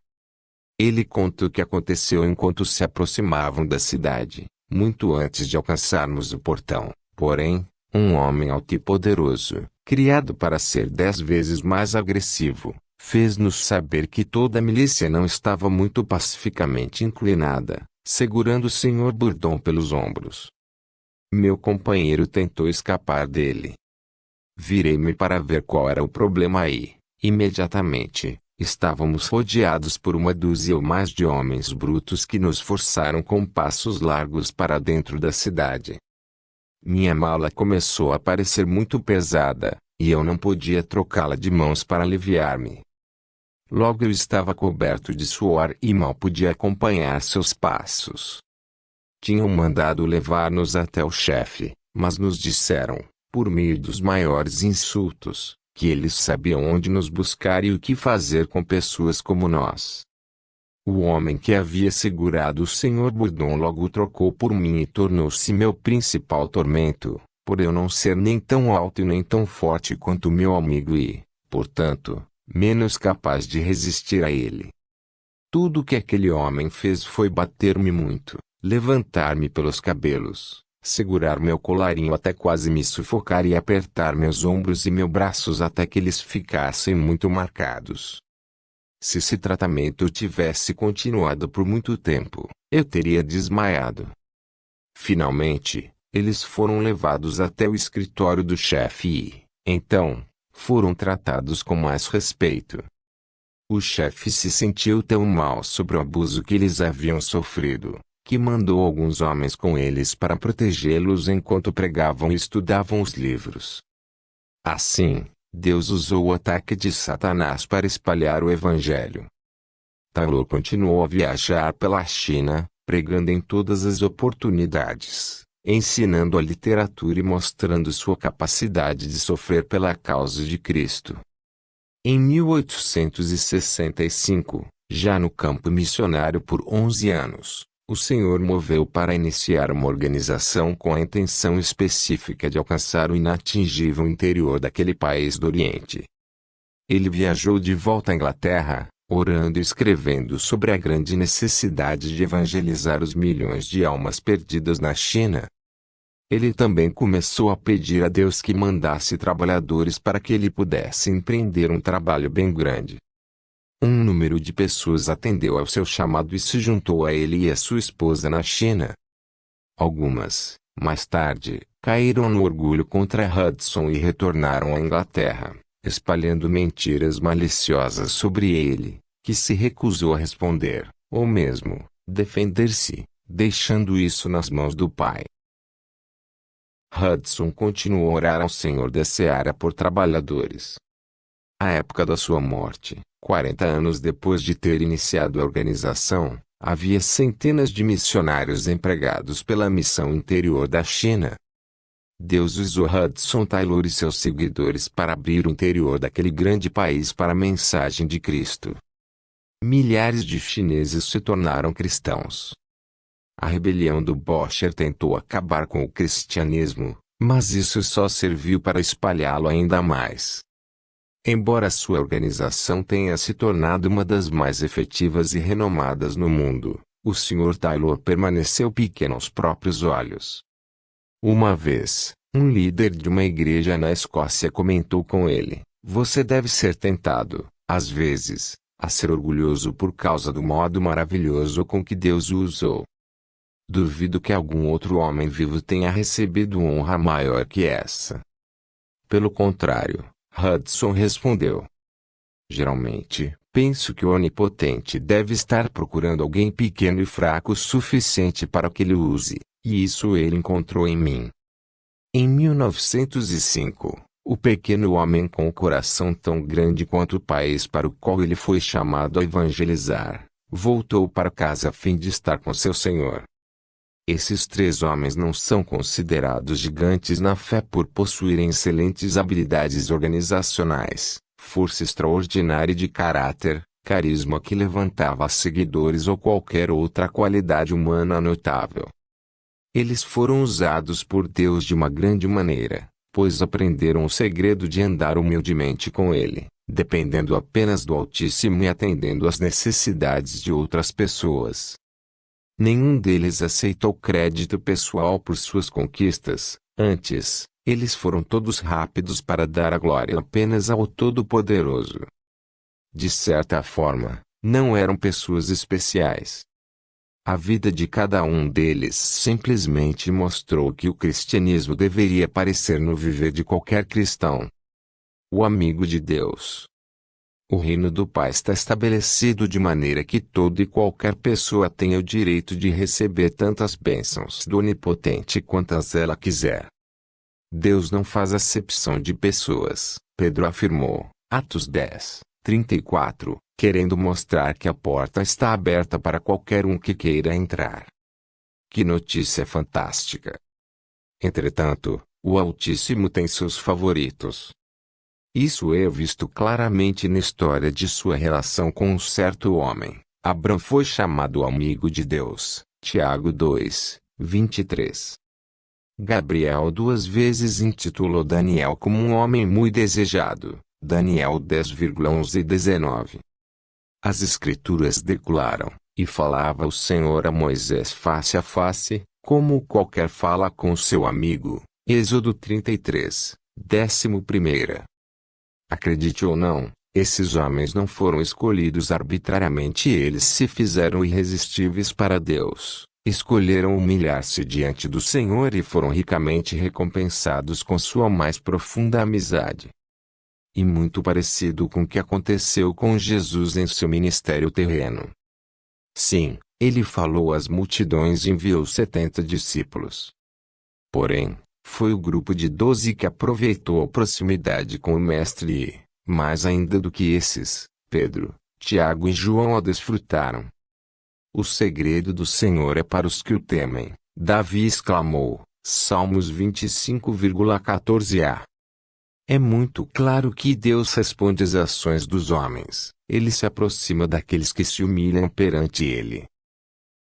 Ele conta o que aconteceu enquanto se aproximavam da cidade, muito antes de alcançarmos o portão, porém, um homem alto e poderoso, criado para ser 10 vezes mais agressivo, fez-nos saber que toda a milícia não estava muito pacificamente inclinada, segurando o Sr. Burdon pelos ombros. Meu companheiro tentou escapar dele. Virei-me para ver qual era o problema e, imediatamente, estávamos rodeados por uma dúzia ou mais de homens brutos que nos forçaram com passos largos para dentro da cidade. Minha mala começou a parecer muito pesada, e eu não podia trocá-la de mãos para aliviar-me. Logo eu estava coberto de suor e mal podia acompanhar seus passos. Tinham mandado levar-nos até o chefe, mas nos disseram, por meio dos maiores insultos, que eles sabiam onde nos buscar e o que fazer com pessoas como nós. O homem que havia segurado o Sr. Burdon logo o trocou por mim e tornou-se meu principal tormento, por eu não ser nem tão alto e nem tão forte quanto meu amigo e, portanto, menos capaz de resistir a ele. Tudo o que aquele homem fez foi bater-me muito, levantar-me pelos cabelos, segurar meu colarinho até quase me sufocar e apertar meus ombros e meus braços até que eles ficassem muito marcados. Se esse tratamento tivesse continuado por muito tempo, eu teria desmaiado. Finalmente, eles foram levados até o escritório do chefe e, então, foram tratados com mais respeito. O chefe se sentiu tão mal sobre o abuso que eles haviam sofrido, que mandou alguns homens com eles para protegê-los enquanto pregavam e estudavam os livros. Assim, Deus usou o ataque de Satanás para espalhar o Evangelho. Taylor continuou a viajar pela China, pregando em todas as oportunidades, ensinando a literatura e mostrando sua capacidade de sofrer pela causa de Cristo. Em 1865, já no campo missionário por 11 anos, o Senhor moveu para iniciar uma organização com a intenção específica de alcançar o inatingível interior daquele país do Oriente. Ele viajou de volta à Inglaterra, orando e escrevendo sobre a grande necessidade de evangelizar os milhões de almas perdidas na China. Ele também começou a pedir a Deus que mandasse trabalhadores para que ele pudesse empreender um trabalho bem grande. Um número de pessoas atendeu ao seu chamado e se juntou a ele e a sua esposa na China. Algumas, mais tarde, caíram no orgulho contra Hudson e retornaram à Inglaterra, espalhando mentiras maliciosas sobre ele, que se recusou a responder, ou mesmo, defender-se, deixando isso nas mãos do Pai. Hudson continuou a orar ao Senhor da Seara por trabalhadores. À época da sua morte, 40 anos depois de ter iniciado a organização, havia centenas de missionários empregados pela missão interior da China. Deus usou Hudson Taylor e seus seguidores para abrir o interior daquele grande país para a mensagem de Cristo. Milhares de chineses se tornaram cristãos. A rebelião do Boscher tentou acabar com o cristianismo, mas isso só serviu para espalhá-lo ainda mais. Embora sua organização tenha se tornado uma das mais efetivas e renomadas no mundo, o Sr. Taylor permaneceu pequeno aos próprios olhos. Uma vez, um líder de uma igreja na Escócia comentou com ele: "Você deve ser tentado, às vezes, a ser orgulhoso por causa do modo maravilhoso com que Deus o usou. Duvido que algum outro homem vivo tenha recebido honra maior que essa." Pelo contrário, Hudson respondeu: "Geralmente, penso que o Onipotente deve estar procurando alguém pequeno e fraco o suficiente para que ele o use, e isso ele encontrou em mim." Em 1905, o pequeno homem com o coração tão grande quanto o país para o qual ele foi chamado a evangelizar, voltou para casa a fim de estar com seu Senhor. Esses 3 homens não são considerados gigantes na fé por possuírem excelentes habilidades organizacionais, força extraordinária de caráter, carisma que levantava seguidores ou qualquer outra qualidade humana notável. Eles foram usados por Deus de uma grande maneira, pois aprenderam o segredo de andar humildemente com Ele, dependendo apenas do Altíssimo e atendendo às necessidades de outras pessoas. Nenhum deles aceitou crédito pessoal por suas conquistas, antes, eles foram todos rápidos para dar a glória apenas ao Todo-Poderoso. De certa forma, não eram pessoas especiais. A vida de cada um deles simplesmente mostrou que o cristianismo deveria aparecer no viver de qualquer cristão. O amigo de Deus. O reino do Pai está estabelecido de maneira que toda e qualquer pessoa tenha o direito de receber tantas bênçãos do Onipotente quantas ela quiser. Deus não faz acepção de pessoas, Pedro afirmou, Atos 10, 34, querendo mostrar que a porta está aberta para qualquer um que queira entrar. Que notícia fantástica! Entretanto, o Altíssimo tem seus favoritos. Isso é visto claramente na história de sua relação com um certo homem. Abrão foi chamado amigo de Deus. Tiago 2, 23. Gabriel 2 vezes intitulou Daniel como um homem muito desejado. Daniel 10,11 e 19. As Escrituras declaram, e falava o Senhor a Moisés face a face, como qualquer fala com seu amigo. Êxodo 33, 11. Acredite ou não, esses homens não foram escolhidos arbitrariamente, eles se fizeram irresistíveis para Deus, escolheram humilhar-se diante do Senhor e foram ricamente recompensados com sua mais profunda amizade. E muito parecido com o que aconteceu com Jesus em seu ministério terreno. Sim, ele falou às multidões e enviou 70 discípulos. Porém, foi o grupo de 12 que aproveitou a proximidade com o Mestre e, mais ainda do que esses, Pedro, Tiago e João a desfrutaram. O segredo do Senhor é para os que o temem, Davi exclamou, Salmos 25,14a. É muito claro que Deus responde às ações dos homens, ele se aproxima daqueles que se humilham perante ele.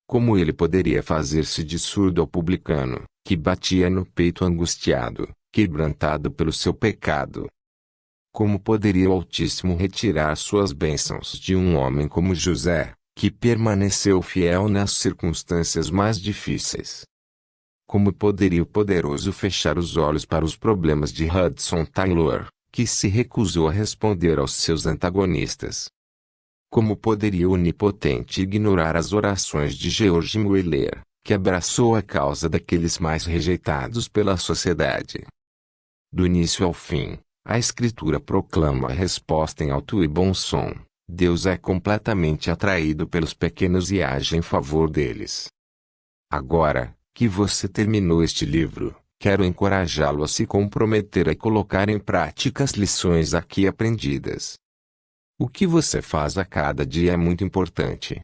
Como ele poderia fazer-se de surdo ao publicano, que batia no peito angustiado, quebrantado pelo seu pecado? Como poderia o Altíssimo retirar suas bênçãos de um homem como José, que permaneceu fiel nas circunstâncias mais difíceis? Como poderia o poderoso fechar os olhos para os problemas de Hudson Taylor, que se recusou a responder aos seus antagonistas? Como poderia o Onipotente ignorar as orações de George Mueller, que abraçou a causa daqueles mais rejeitados pela sociedade? Do início ao fim, a Escritura proclama a resposta em alto e bom som. Deus é completamente atraído pelos pequenos e age em favor deles. Agora, que você terminou este livro, quero encorajá-lo a se comprometer a colocar em prática as lições aqui aprendidas. O que você faz a cada dia é muito importante.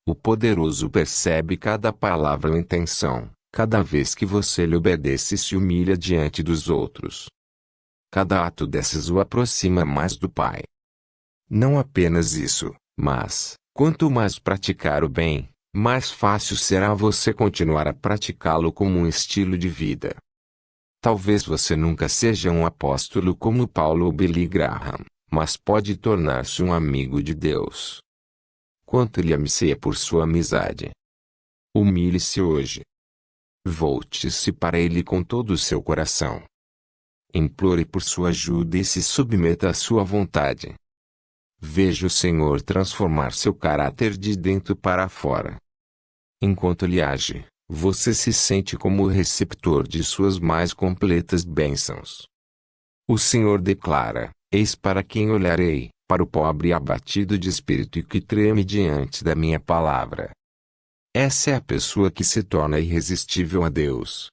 O poderoso percebe cada palavra ou intenção, cada vez que você lhe obedece e se humilha diante dos outros. Cada ato desses o aproxima mais do Pai. Não apenas isso, mas, quanto mais praticar o bem, mais fácil será você continuar a praticá-lo como um estilo de vida. Talvez você nunca seja um apóstolo como Paulo ou Billy Graham, mas pode tornar-se um amigo de Deus. Quanto lhe amicia por sua amizade. Humilhe-se hoje. Volte-se para Ele com todo o seu coração. Implore por sua ajuda e se submeta à sua vontade. Veja o Senhor transformar seu caráter de dentro para fora. Enquanto Ele age, você se sente como o receptor de suas mais completas bênçãos. O Senhor declara, eis para quem olharei, para o pobre abatido de espírito e que treme diante da minha palavra. Essa é a pessoa que se torna irresistível a Deus.